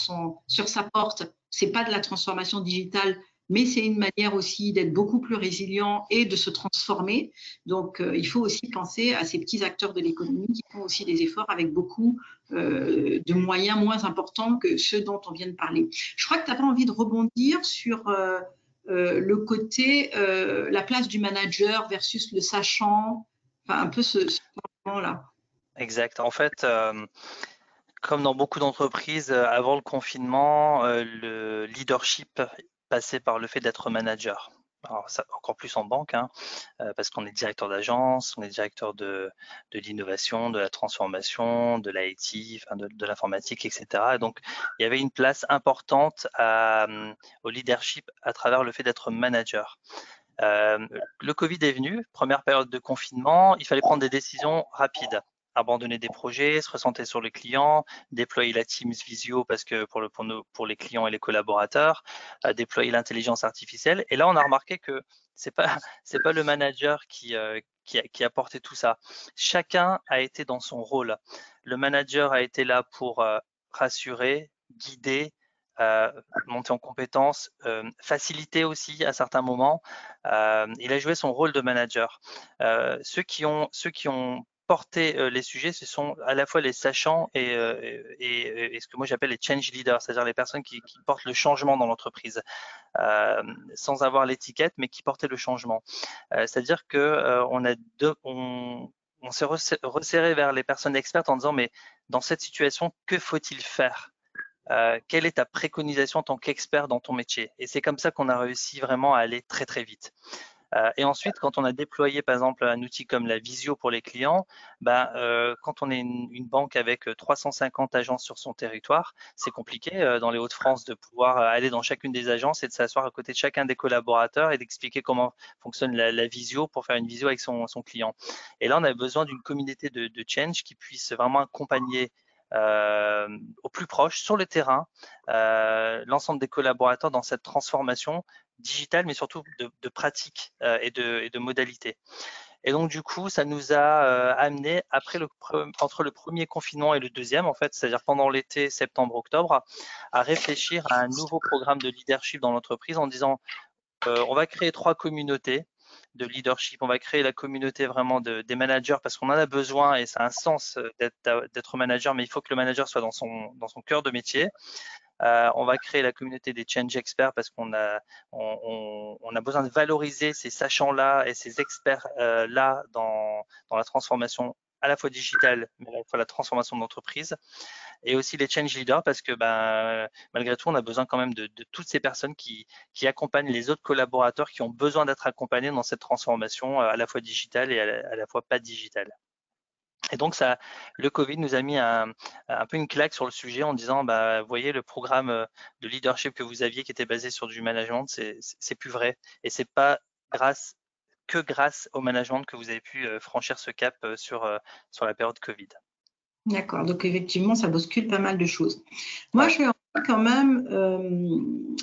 sa porte. Ce n'est pas de la transformation digitale, mais c'est une manière aussi d'être beaucoup plus résilient et de se transformer. Donc, il faut aussi penser à ces petits acteurs de l'économie qui font aussi des efforts avec beaucoup de moyens moins importants que ceux dont on vient de parler. Je crois que tu n'as pas envie de rebondir sur le côté, la place du manager versus le sachant, enfin un peu ce moment-là. Exact. En fait, comme dans beaucoup d'entreprises, avant le confinement, le leadership passait par le fait d'être manager. Alors, ça, encore plus en banque, hein, parce qu'on est directeur d'agence, on est directeur de l'innovation, de la transformation, de l'IT, enfin de l'informatique, etc. Et donc, il y avait une place importante au leadership à travers le fait d'être manager. Le Covid est venu, première période de confinement, il fallait prendre des décisions rapides. Abandonner des projets, se recentrer sur les clients, déployer la Teams Visio parce que pour les clients et les collaborateurs, déployer l'intelligence artificielle. Et là, on a remarqué que c'est pas le manager qui a porté tout ça. Chacun a été dans son rôle. Le manager a été là pour rassurer, guider, monter en compétences, faciliter aussi à certains moments. Il a joué son rôle de manager. Ceux qui ont porté les sujets, ce sont à la fois les sachants et ce que moi j'appelle les change leaders, c'est-à-dire les personnes qui portent le changement dans l'entreprise, sans avoir l'étiquette, mais qui portaient le changement. C'est-à-dire que on s'est resserré vers les personnes expertes en disant mais dans cette situation, que faut-il faire ? Quelle est ta préconisation en tant qu'expert dans ton métier? Et c'est comme ça qu'on a réussi vraiment à aller très très vite. Et ensuite, quand on a déployé par exemple un outil comme la Visio pour les clients, quand on est une banque avec 350 agences sur son territoire, c'est compliqué dans les Hauts-de-France de pouvoir aller dans chacune des agences et de s'asseoir à côté de chacun des collaborateurs et d'expliquer comment fonctionne la Visio pour faire une Visio avec son client. Et là, on a besoin d'une communauté de change qui puisse vraiment accompagner au plus proche, sur le terrain, l'ensemble des collaborateurs dans cette transformation digitale, mais surtout de pratique et de modalités. Et donc, du coup, ça nous a amené, entre le premier confinement et le deuxième, en fait, c'est-à-dire pendant l'été, septembre-octobre, à réfléchir à un nouveau programme de leadership dans l'entreprise en disant on va créer 3 communautés de leadership. On va créer la communauté vraiment des managers parce qu'on en a besoin et ça a un sens d'être manager, mais il faut que le manager soit dans son cœur de métier. On va créer la communauté des change experts parce qu'on a besoin de valoriser ces sachants-là et ces experts-là dans la transformation à la fois digitale, mais à la fois la transformation de l'entreprise. Et aussi les change leaders parce que malgré tout, on a besoin quand même de toutes ces personnes qui accompagnent les autres collaborateurs qui ont besoin d'être accompagnés dans cette transformation à la fois digitale et à la fois pas digitale. Et donc, le Covid nous a mis un peu une claque sur le sujet en disant, vous voyez, le programme de leadership que vous aviez qui était basé sur du management, c'est plus vrai. Et c'est pas que grâce au management que vous avez pu franchir ce cap sur la période Covid. D'accord, donc effectivement, ça bouscule pas mal de choses. Moi, je vais envie quand même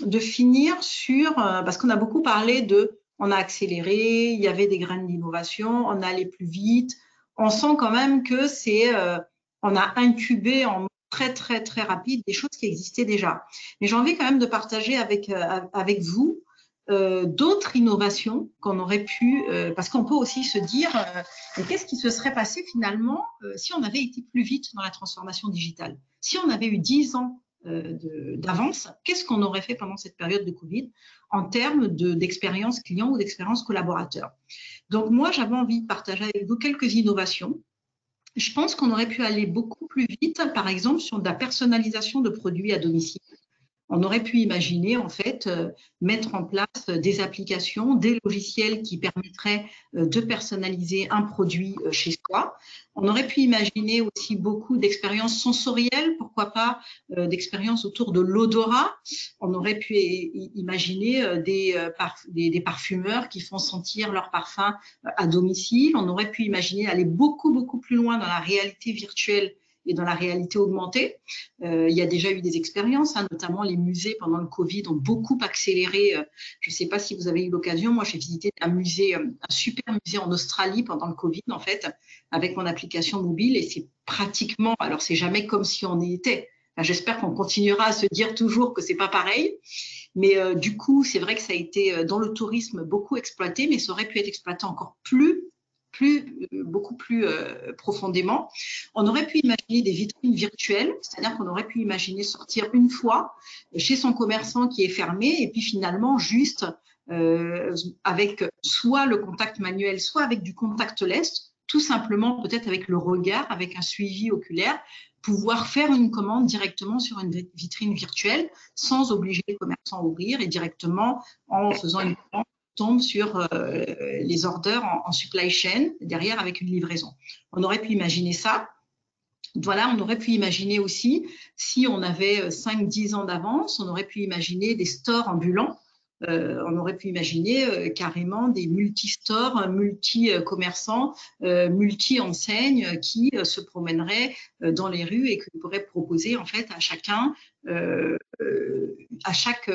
de finir sur, parce qu'on a beaucoup parlé on a accéléré, il y avait des graines d'innovation, on allait plus vite. On sent quand même que on a incubé en très, très, très rapide des choses qui existaient déjà. Mais j'ai envie quand même de partager avec vous d'autres innovations qu'on aurait pu, parce qu'on peut aussi se dire, mais qu'est-ce qui se serait passé finalement si on avait été plus vite dans la transformation digitale? Si on avait eu 10 ans d'avance, qu'est-ce qu'on aurait fait pendant cette période de Covid en termes d'expérience client ou d'expérience collaborateur? Donc moi, j'avais envie de partager avec vous quelques innovations. Je pense qu'on aurait pu aller beaucoup plus vite, par exemple, sur de la personnalisation de produits à domicile. On aurait pu imaginer en fait mettre en place des applications, des logiciels qui permettraient de personnaliser un produit chez soi. On aurait pu imaginer aussi beaucoup d'expériences sensorielles, pourquoi pas d'expériences autour de l'odorat. On aurait pu imaginer des parfumeurs qui font sentir leur parfum à domicile. On aurait pu imaginer aller beaucoup plus loin dans la réalité virtuelle et dans la réalité augmentée. Il y a déjà eu des expériences, notamment les musées pendant le Covid ont beaucoup accéléré. Je ne sais pas si vous avez eu l'occasion, moi j'ai visité un super musée en Australie pendant le Covid en fait, avec mon application mobile et c'est pratiquement, alors c'est jamais comme si on y était. Enfin, j'espère qu'on continuera à se dire toujours que c'est pas pareil, mais du coup c'est vrai que ça a été dans le tourisme beaucoup exploité, mais ça aurait pu être exploité encore beaucoup plus profondément. On aurait pu imaginer des vitrines virtuelles, c'est-à-dire qu'on aurait pu imaginer sortir une fois chez son commerçant qui est fermé et puis finalement juste avec soit le contact manuel, soit avec du contactless, tout simplement peut-être avec le regard, avec un suivi oculaire, pouvoir faire une commande directement sur une vitrine virtuelle sans obliger le commerçant à ouvrir et directement en faisant une commande tombe sur les orders en supply chain derrière avec une livraison. On aurait pu imaginer ça. Voilà, on aurait pu imaginer aussi, si on avait 5-10 ans d'avance, on aurait pu imaginer des stores ambulants. On aurait pu imaginer carrément des multi-stores, multi-commerçants, multi-enseignes qui se promèneraient dans les rues et qui pourraient proposer en fait à chacun, à chaque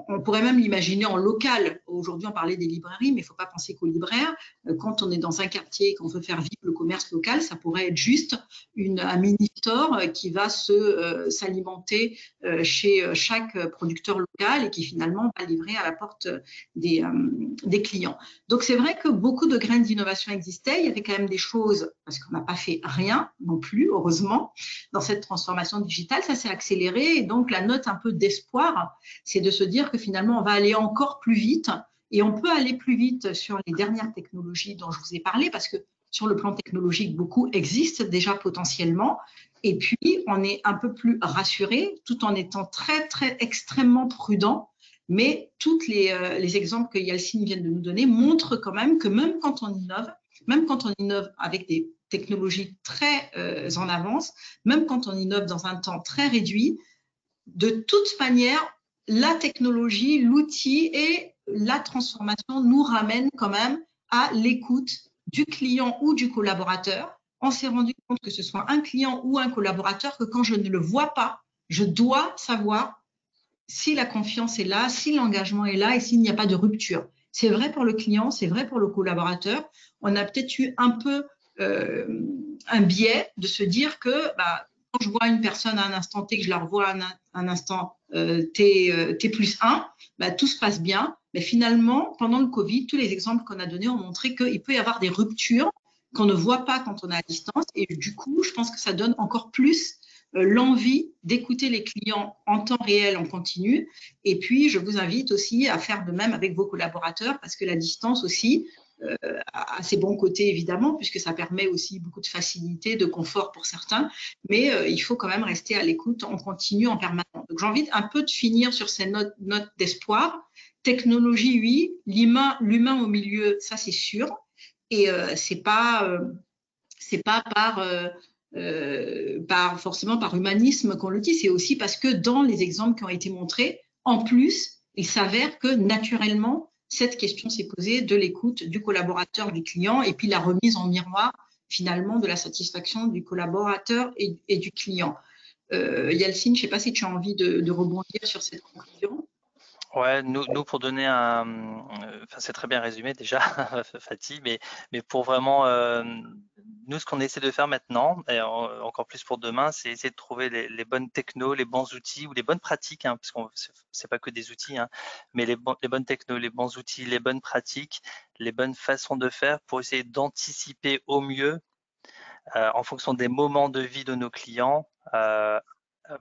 on pourrait même l'imaginer en local. Aujourd'hui, on parlait des librairies, mais il ne faut pas penser qu'aux libraires. Quand on est dans un quartier et qu'on veut faire vivre le commerce local, ça pourrait être juste un mini-store qui va s'alimenter chez chaque producteur local et qui finalement va livrer à la porte des clients. Donc, c'est vrai que beaucoup de graines d'innovation existaient. Il y avait quand même des choses, parce qu'on n'a pas fait rien non plus, heureusement, dans cette transformation digitale. Ça s'est accéléré et donc la note un peu d'espoir, c'est de se dire que finalement, on va aller encore plus vite et on peut aller plus vite sur les dernières technologies dont je vous ai parlé parce que sur le plan technologique, beaucoup existent déjà potentiellement. Et puis, on est un peu plus rassuré tout en étant extrêmement prudent. Mais tous les exemples que Yalcine vient de nous donner montrent quand même que même quand on innove avec des technologies très en avance, même quand on innove dans un temps très réduit, de toute manière, la technologie, l'outil et la transformation nous ramènent quand même à l'écoute du client ou du collaborateur. On s'est rendu compte que ce soit un client ou un collaborateur que quand je ne le vois pas, je dois savoir si la confiance est là, si l'engagement est là et s'il n'y a pas de rupture. C'est vrai pour le client, c'est vrai pour le collaborateur. On a peut-être eu un peu un biais de se dire que quand je vois une personne à un instant T, que je la revois à un instant T plus 1, tout se passe bien. Mais finalement, pendant le Covid, tous les exemples qu'on a donnés ont montré qu'il peut y avoir des ruptures qu'on ne voit pas quand on est à distance. Et du coup, je pense que ça donne encore plus l'envie d'écouter les clients en temps réel, en continu. Et puis, je vous invite aussi à faire de même avec vos collaborateurs parce que la distance aussi a ses bons côtés, évidemment, puisque ça permet aussi beaucoup de facilité, de confort pour certains. Mais il faut quand même rester à l'écoute en continu, en permanence. Donc, j'ai envie un peu de finir sur ces notes d'espoir. Technologie, oui. L'humain au milieu, ça, c'est sûr. Et c'est pas forcément par humanisme qu'on le dit, c'est aussi parce que dans les exemples qui ont été montrés, en plus, il s'avère que naturellement, cette question s'est posée de l'écoute du collaborateur, du client, et puis la remise en miroir finalement de la satisfaction du collaborateur et du client. Yalcine, je ne sais pas si tu as envie de rebondir sur cette conclusion. Ouais, nous pour donner enfin c'est très bien résumé déjà, Fatih, mais pour vraiment, nous ce qu'on essaie de faire maintenant, et encore plus pour demain, c'est essayer de trouver les bonnes technos, les bons outils ou les bonnes pratiques, hein, parce qu'on c'est pas que des outils, hein, mais les bonnes technos, les bons outils, les bonnes pratiques, les bonnes façons de faire pour essayer d'anticiper au mieux en fonction des moments de vie de nos clients.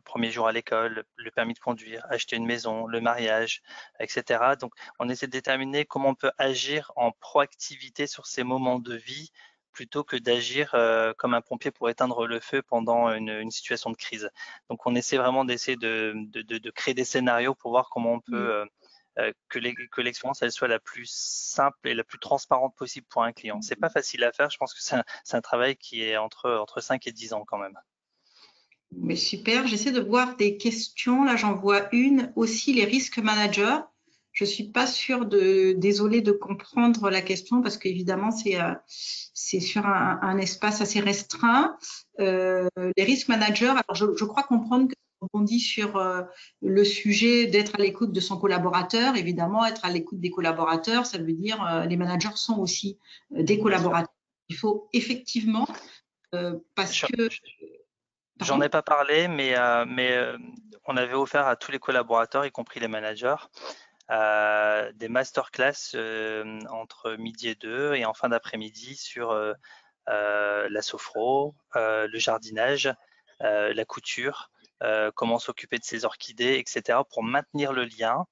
Premier jour à l'école, le permis de conduire, acheter une maison, le mariage, etc. Donc, on essaie de déterminer comment on peut agir en proactivité sur ces moments de vie plutôt que d'agir comme un pompier pour éteindre le feu pendant une situation de crise. Donc, on essaie vraiment d'essayer de créer des scénarios pour voir comment on peut que l'expérience elle soit la plus simple et la plus transparente possible pour un client. C'est pas facile à faire. Je pense que c'est un travail qui est entre 5 et 10 ans quand même. Mais super, j'essaie de voir des questions. Là, j'en vois une. Aussi, les risques managers. Je suis pas sûre désolée de comprendre la question parce qu'évidemment, c'est sur un espace assez restreint. Les risques managers, alors je crois comprendre que on dit sur le sujet d'être à l'écoute de son collaborateur. Évidemment, être à l'écoute des collaborateurs, ça veut dire les managers sont aussi des collaborateurs. Il faut effectivement, parce que… J'en ai Pardon. pas parlé, mais on avait offert à tous les collaborateurs, y compris les managers, des masterclass entre midi et 2 et en fin d'après-midi sur la sophro, le jardinage, la couture, comment s'occuper de ses orchidées, etc. pour maintenir le lien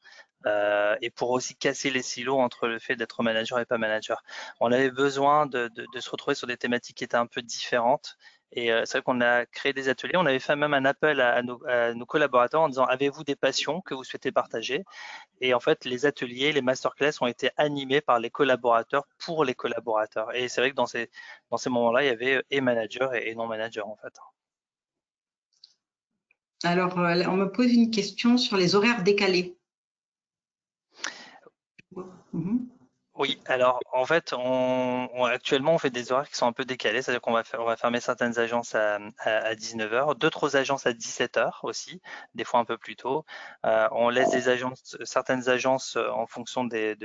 et pour aussi casser les silos entre le fait d'être manager et pas manager. On avait besoin de se retrouver sur des thématiques qui étaient un peu différentes. Et c'est vrai qu'on a créé des ateliers. On avait fait même un appel à nos collaborateurs en disant avez-vous des passions que vous souhaitez partager? Et en fait, les ateliers, les masterclass ont été animés par les collaborateurs pour les collaborateurs. Et c'est vrai que dans ces moments-là, il y avait et manager et non manager en fait. Alors, on me pose une question sur les horaires décalés. Oui, alors en fait, actuellement, on fait des horaires qui sont un peu décalés, c'est-à-dire on va fermer certaines agences à 19 heures, d'autres agences à 17 heures aussi, des fois un peu plus tôt. On laisse certaines agences en fonction de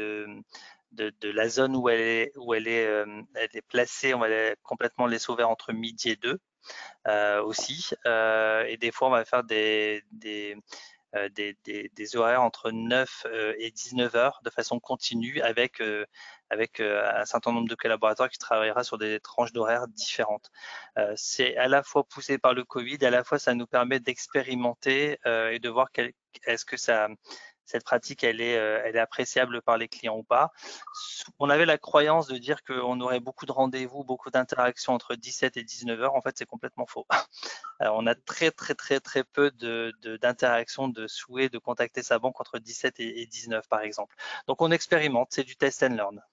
la zone où elle est placée, on va complètement laisser ouvert entre midi et 2 aussi. Et des fois, on va faire des horaires entre 9 et 19 heures de façon continue avec un certain nombre de collaborateurs qui travaillera sur des tranches d'horaires différentes. C'est à la fois poussé par le Covid, à la fois ça nous permet d'expérimenter et de voir est-ce que cette pratique elle est appréciable par les clients ou pas. On avait la croyance de dire qu'on aurait beaucoup de rendez-vous, beaucoup d'interactions entre 17 et 19 heures. En fait, c'est complètement faux. On a très peu d'interactions, de souhaits de contacter sa banque entre 17 et 19 par exemple. Donc on expérimente, c'est du test and learn.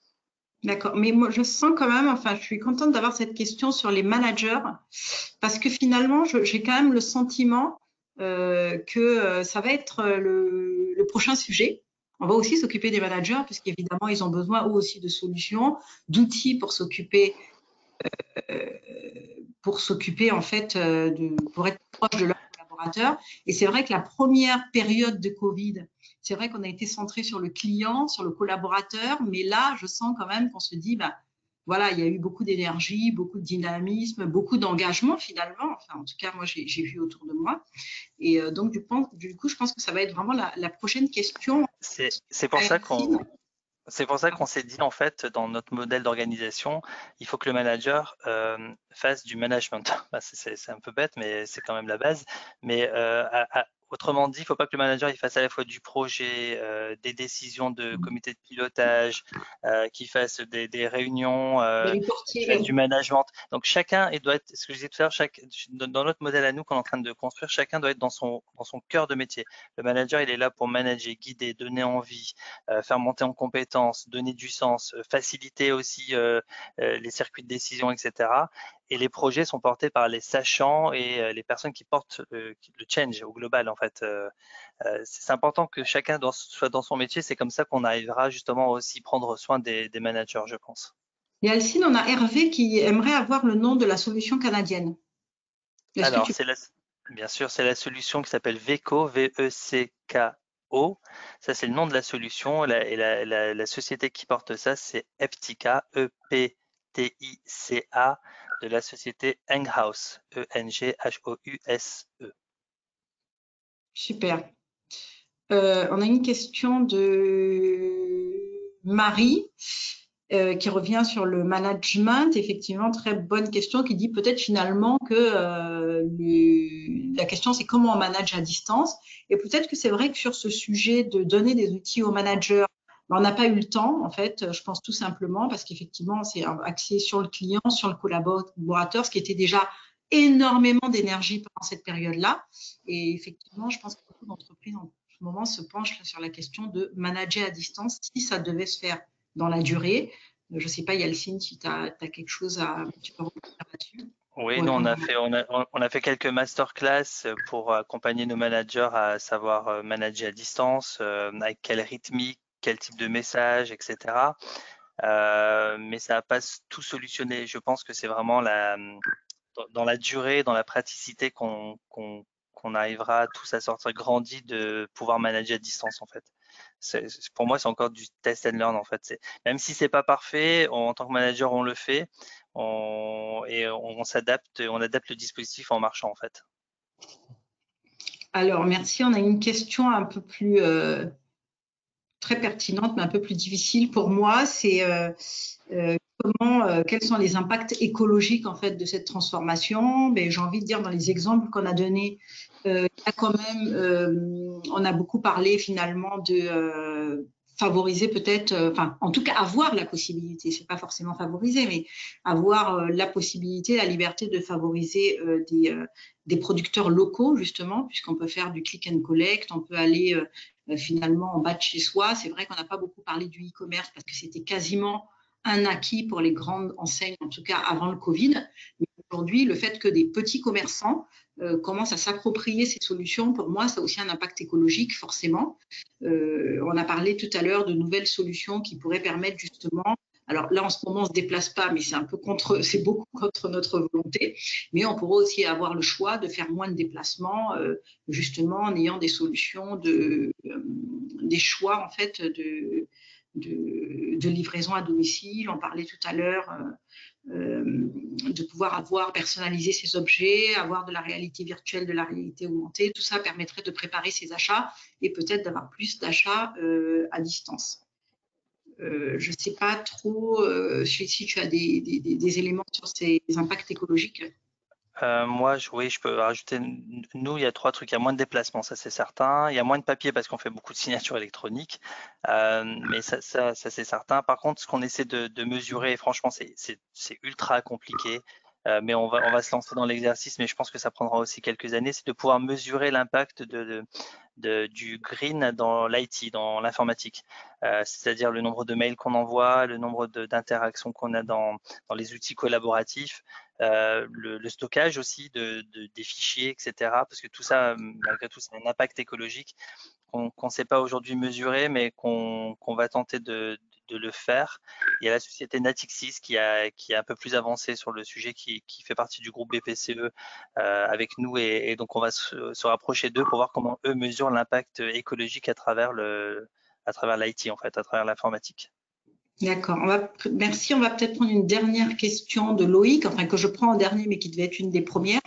D'accord, mais moi je sens quand même, enfin je suis contente d'avoir cette question sur les managers parce que finalement j'ai quand même le sentiment que ça va être le prochain sujet. On va aussi s'occuper des managers puisqu'évidemment ils ont besoin eux aussi de solutions, d'outils pour s'occuper en fait pour être proche de leurs collaborateurs. Et c'est vrai que la première période de Covid, c'est vrai qu'on a été centré sur le client, sur le collaborateur, mais là, je sens quand même qu'on se dit, bah, voilà, il y a eu beaucoup d'énergie, beaucoup de dynamisme, beaucoup d'engagement finalement. Enfin, en tout cas, moi, j'ai vu autour de moi. Et donc, du coup, je pense que ça va être vraiment la prochaine question. C'est pour ça qu'on s'est dit, en fait, dans notre modèle d'organisation, il faut que le manager fasse du management. C'est un peu bête, mais c'est quand même la base. Mais autrement dit, il ne faut pas que le manager il fasse à la fois du projet, des décisions de comité de pilotage, qu'il fasse des réunions, qu'il fasse du management. Donc chacun, doit être, ce que je disais tout à l'heure, dans notre modèle à nous qu'on est en train de construire, chacun doit être dans son cœur de métier. Le manager, il est là pour manager, guider, donner envie, faire monter en compétences, donner du sens, faciliter aussi les circuits de décision, etc. Et les projets sont portés par les sachants et les personnes qui portent le change au global, en fait. C'est important que chacun soit dans son métier. C'est comme ça qu'on arrivera justement aussi prendre soin des managers, je pense. Et Alcine, on a Hervé qui aimerait avoir le nom de la solution canadienne. Alors, bien sûr, c'est la solution qui s'appelle VECO, V-E-C-K-O. Ça, c'est le nom de la solution. Et la société qui porte ça, c'est Eptica, E-P-T-I-C-A, de la société Enghouse, E-N-G-H-O-U-S-E. Super. On a une question de Marie qui revient sur le management. Effectivement, très bonne question qui dit peut-être finalement que la question c'est comment on manage à distance. Et peut-être que c'est vrai que sur ce sujet de donner des outils aux managers Ben, on n'a pas eu le temps, en fait, je pense tout simplement parce qu'effectivement, c'est axé sur le client, sur le collaborateur, ce qui était déjà énormément d'énergie pendant cette période-là. Et effectivement, je pense que beaucoup d'entreprises en ce moment se penchent sur la question de manager à distance si ça devait se faire dans la durée. Je ne sais pas, Yalcine, si tu as quelque chose à tu peux revenir là-dessus Oui, pour nous répondre. on a fait quelques masterclass pour accompagner nos managers à savoir manager à distance, avec quel rythmique, quel type de message, etc. Mais ça n'a pas tout solutionné. Je pense que c'est vraiment dans la durée, dans la praticité qu'on arrivera tous à sortir grandi de pouvoir manager à distance en fait. Pour moi, c'est encore du test and learn en fait. Même si c'est pas parfait, en tant que manager, on le fait et on s'adapte, on adapte le dispositif en marchant en fait. Alors, merci. On a une question un peu plus très pertinente, mais un peu plus difficile pour moi. C'est quels sont les impacts écologiques en fait de cette transformation? Ben, j'ai envie de dire dans les exemples qu'on a donnés, il y a quand même, on a beaucoup parlé finalement de favoriser peut-être, enfin en tout cas avoir la possibilité, c'est pas forcément favoriser, mais avoir la possibilité, la liberté de favoriser des producteurs locaux justement, puisqu'on peut faire du click and collect, on peut aller finalement en bas de chez soi. C'est vrai qu'on n'a pas beaucoup parlé du e-commerce parce que c'était quasiment un acquis pour les grandes enseignes, en tout cas avant le Covid. Mais aujourd'hui, le fait que des petits commerçants commencent à s'approprier ces solutions, pour moi, ça a aussi un impact écologique, forcément. On a parlé tout à l'heure de nouvelles solutions qui pourraient permettre justement. Alors là, en ce moment, on ne se déplace pas, mais c'est beaucoup contre notre volonté. Mais on pourrait aussi avoir le choix de faire moins de déplacements, justement en ayant des solutions, des choix en fait de livraison à domicile. On parlait tout à l'heure de pouvoir personnaliser ses objets, avoir de la réalité virtuelle, de la réalité augmentée. Tout ça permettrait de préparer ses achats et peut-être d'avoir plus d'achats à distance. Je ne sais pas trop si tu as des éléments sur ces impacts écologiques. Moi, oui, je peux rajouter. Nous, il y a trois trucs. Il y a moins de déplacements, ça c'est certain. Il y a moins de papier parce qu'on fait beaucoup de signatures électroniques, mais ça c'est certain. Par contre, ce qu'on essaie de mesurer, et franchement, c'est ultra compliqué, mais on va se lancer dans l'exercice. Mais je pense que ça prendra aussi quelques années, c'est de pouvoir mesurer l'impact du green dans l'IT, dans l'informatique. C'est-à-dire le nombre de mails qu'on envoie, le nombre d'interactions qu'on a dans les outils collaboratifs, le stockage aussi des fichiers, etc. Parce que tout ça, malgré tout, c'est un impact écologique qu'on ne sait pas aujourd'hui mesurer, mais qu'on va tenter de le faire. Il y a la société Natixis qui est un peu plus avancée sur le sujet, qui fait partie du groupe BPCE avec nous, et donc on va se rapprocher d'eux pour voir comment eux mesurent l'impact écologique à travers l'IT en fait, à travers l'informatique. D'accord. Merci. On va peut-être prendre une dernière question de Loïc, enfin que je prends en dernier, mais qui devait être une des premières,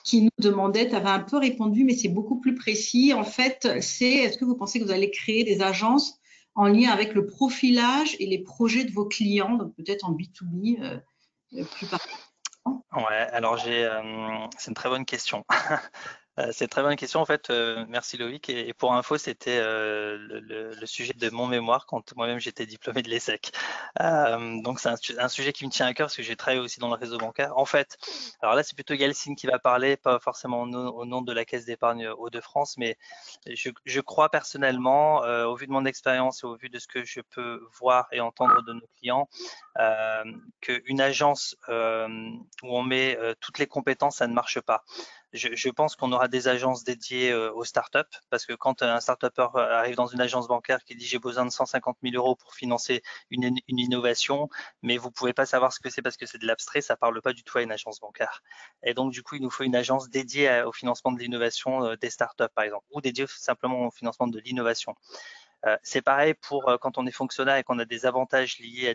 qui nous demandait, tu avais un peu répondu, mais c'est beaucoup plus précis. En fait, est-ce que vous pensez que vous allez créer des agences en lien avec le profilage et les projets de vos clients, donc peut-être en B2B plus particulièrement? Ouais, alors c'est une très bonne question. C'est une très bonne question en fait. Merci Loïc. Et pour info, c'était le sujet de mon mémoire quand moi-même j'étais diplômé de l'ESSEC. Donc c'est un sujet qui me tient à cœur parce que j'ai travaillé aussi dans le réseau bancaire. En fait, alors là c'est plutôt Yalcine qui va parler, pas forcément au nom de la Caisse d'épargne Hauts-de-France, mais je crois personnellement, au vu de mon expérience et au vu de ce que je peux voir et entendre de nos clients, euh, qu'une agence où on met toutes les compétences, ça ne marche pas. Je pense qu'on aura des agences dédiées aux startups, parce que quand un startupper arrive dans une agence bancaire qui dit j'ai besoin de 150 000 euros pour financer une innovation, mais vous pouvez pas savoir ce que c'est parce que c'est de l'abstrait, ça parle pas du tout à une agence bancaire. Et donc du coup, il nous faut une agence dédiée au financement de l'innovation des startups par exemple, ou dédiée simplement au financement de l'innovation. C'est pareil pour quand on est fonctionnaire et qu'on a des avantages liés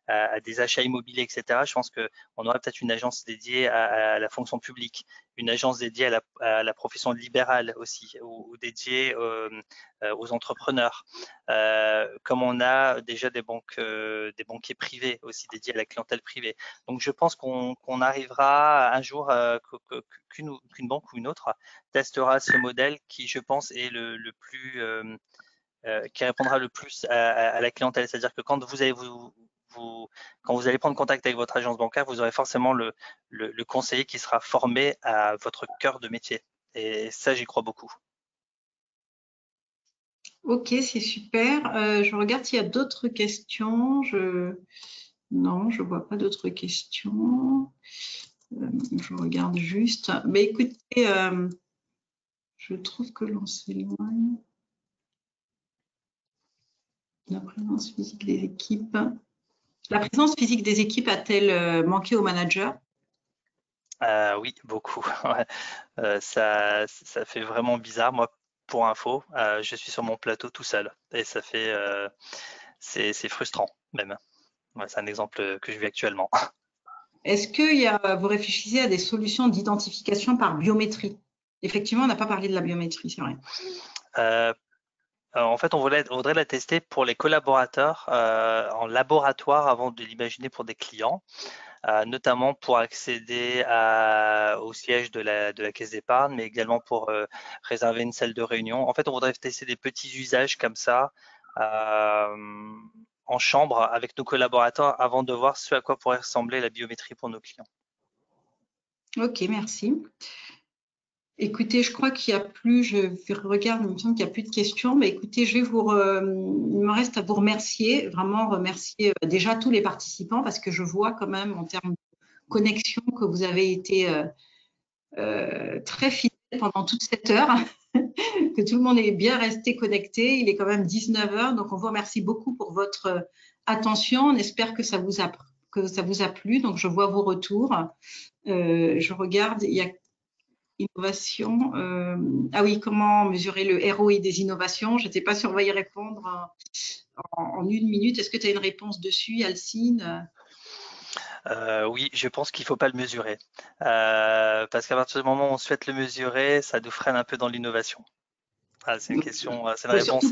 à des achats immobiliers, etc. Je pense qu'on aura peut-être une agence dédiée à la fonction publique, une agence dédiée à la profession libérale aussi, ou dédiée aux entrepreneurs. Comme on a déjà des banquiers privés aussi dédiés à la clientèle privée. Donc je pense qu'on arrivera un jour qu'une banque ou une autre testera ce modèle qui, je pense, est le plus qui répondra le plus à la clientèle. C'est-à-dire que quand vous allez quand vous allez prendre contact avec votre agence bancaire, vous aurez forcément le conseiller qui sera formé à votre cœur de métier. Et ça, j'y crois beaucoup. Ok, c'est super. Je regarde s'il y a d'autres questions. Non, je vois pas d'autres questions. Je regarde juste. Mais écoutez, je trouve que l'on s'éloigne. La présence physique des équipes. La présence physique des équipes a-t-elle manqué aux managers? Oui, beaucoup. Ça fait vraiment bizarre. Moi, pour info, je suis sur mon plateau tout seul et ça fait, c'est frustrant même. Ouais, c'est un exemple que je vis actuellement. Est-ce que vous réfléchissez à des solutions d'identification par biométrie? Effectivement, on n'a pas parlé de la biométrie, c'est vrai. En fait, on voudrait la tester pour les collaborateurs en laboratoire avant de l'imaginer pour des clients, notamment pour accéder au siège de la caisse d'épargne, mais également pour réserver une salle de réunion. En fait, on voudrait tester des petits usages comme ça en chambre avec nos collaborateurs avant de voir ce à quoi pourrait ressembler la biométrie pour nos clients. Ok, merci. Écoutez, je crois qu'il n'y a plus, je regarde, il me semble qu'il n'y a plus de questions. Mais écoutez, il me reste à vous remercier, vraiment remercier déjà tous les participants parce que je vois quand même en termes de connexion que vous avez été très fidèles pendant toute cette heure, que tout le monde est bien resté connecté. Il est quand même 19 heures, donc on vous remercie beaucoup pour votre attention. On espère que ça vous a plu. Donc je vois vos retours. Je regarde, il y a innovation. Ah oui, comment mesurer le ROI des innovations? Je n'étais pas sûre de y répondre en une minute. Est-ce que tu as une réponse dessus, Yalcine? Oui, je pense qu'il ne faut pas le mesurer. Parce qu'à partir du moment où on souhaite le mesurer, ça nous freine un peu dans l'innovation. Ah, c'est une question, c'est une réponse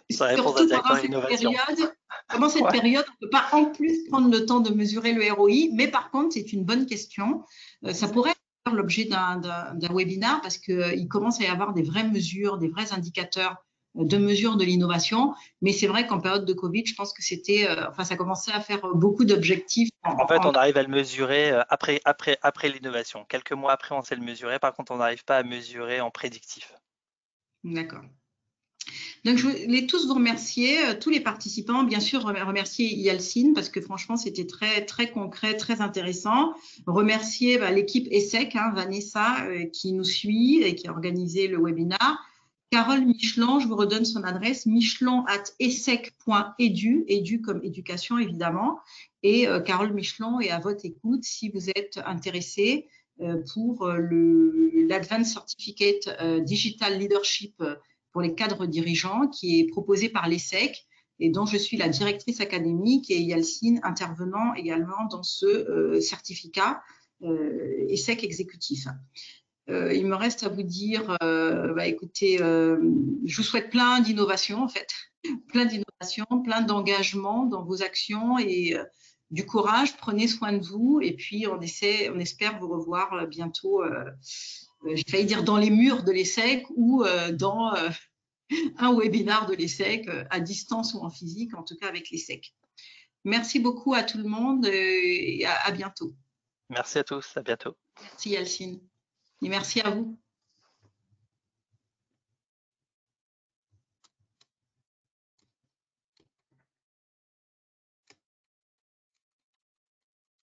c'est une réponse d'un Surtout pendant directeur cette innovation. période, pendant cette Ouais. période, on ne peut pas en plus prendre le temps de mesurer le ROI, mais par contre, c'est une bonne question. Ça pourrait faire l'objet d'un webinaire parce qu'il commence à y avoir des vraies mesures, des vrais indicateurs de mesure de l'innovation. Mais c'est vrai qu'en période de Covid, je pense que ça commençait à faire beaucoup d'objectifs. En fait, on arrive à le mesurer après l'innovation. Quelques mois après, on sait le mesurer. Par contre, on n'arrive pas à mesurer en prédictif. D'accord. Donc, je voulais tous vous remercier, tous les participants. Bien sûr, remercier Yalcine parce que franchement, c'était très, très concret, très intéressant. Remercier l'équipe ESSEC, Vanessa, qui nous suit et qui a organisé le webinaire. Carole Michelon, je vous redonne son adresse, michelon@essec.edu, edu comme éducation évidemment. Et Carole Michelon est à votre écoute si vous êtes intéressé pour l'Advanced Certificate Digital Leadership pour les cadres dirigeants qui est proposé par l'ESSEC et dont je suis la directrice académique et Yalcine intervenant également dans ce certificat ESSEC exécutif. Il me reste à vous dire, écoutez, je vous souhaite plein d'innovations en fait, plein d'innovations, plein d'engagement dans vos actions et du courage. Prenez soin de vous et puis on espère vous revoir bientôt. J'ai failli dire dans les murs de l'ESSEC ou dans un webinaire de l'ESSEC à distance ou en physique, en tout cas avec l'ESSEC. Merci beaucoup à tout le monde et à bientôt. Merci à tous, à bientôt. Merci Yalcine et merci à vous.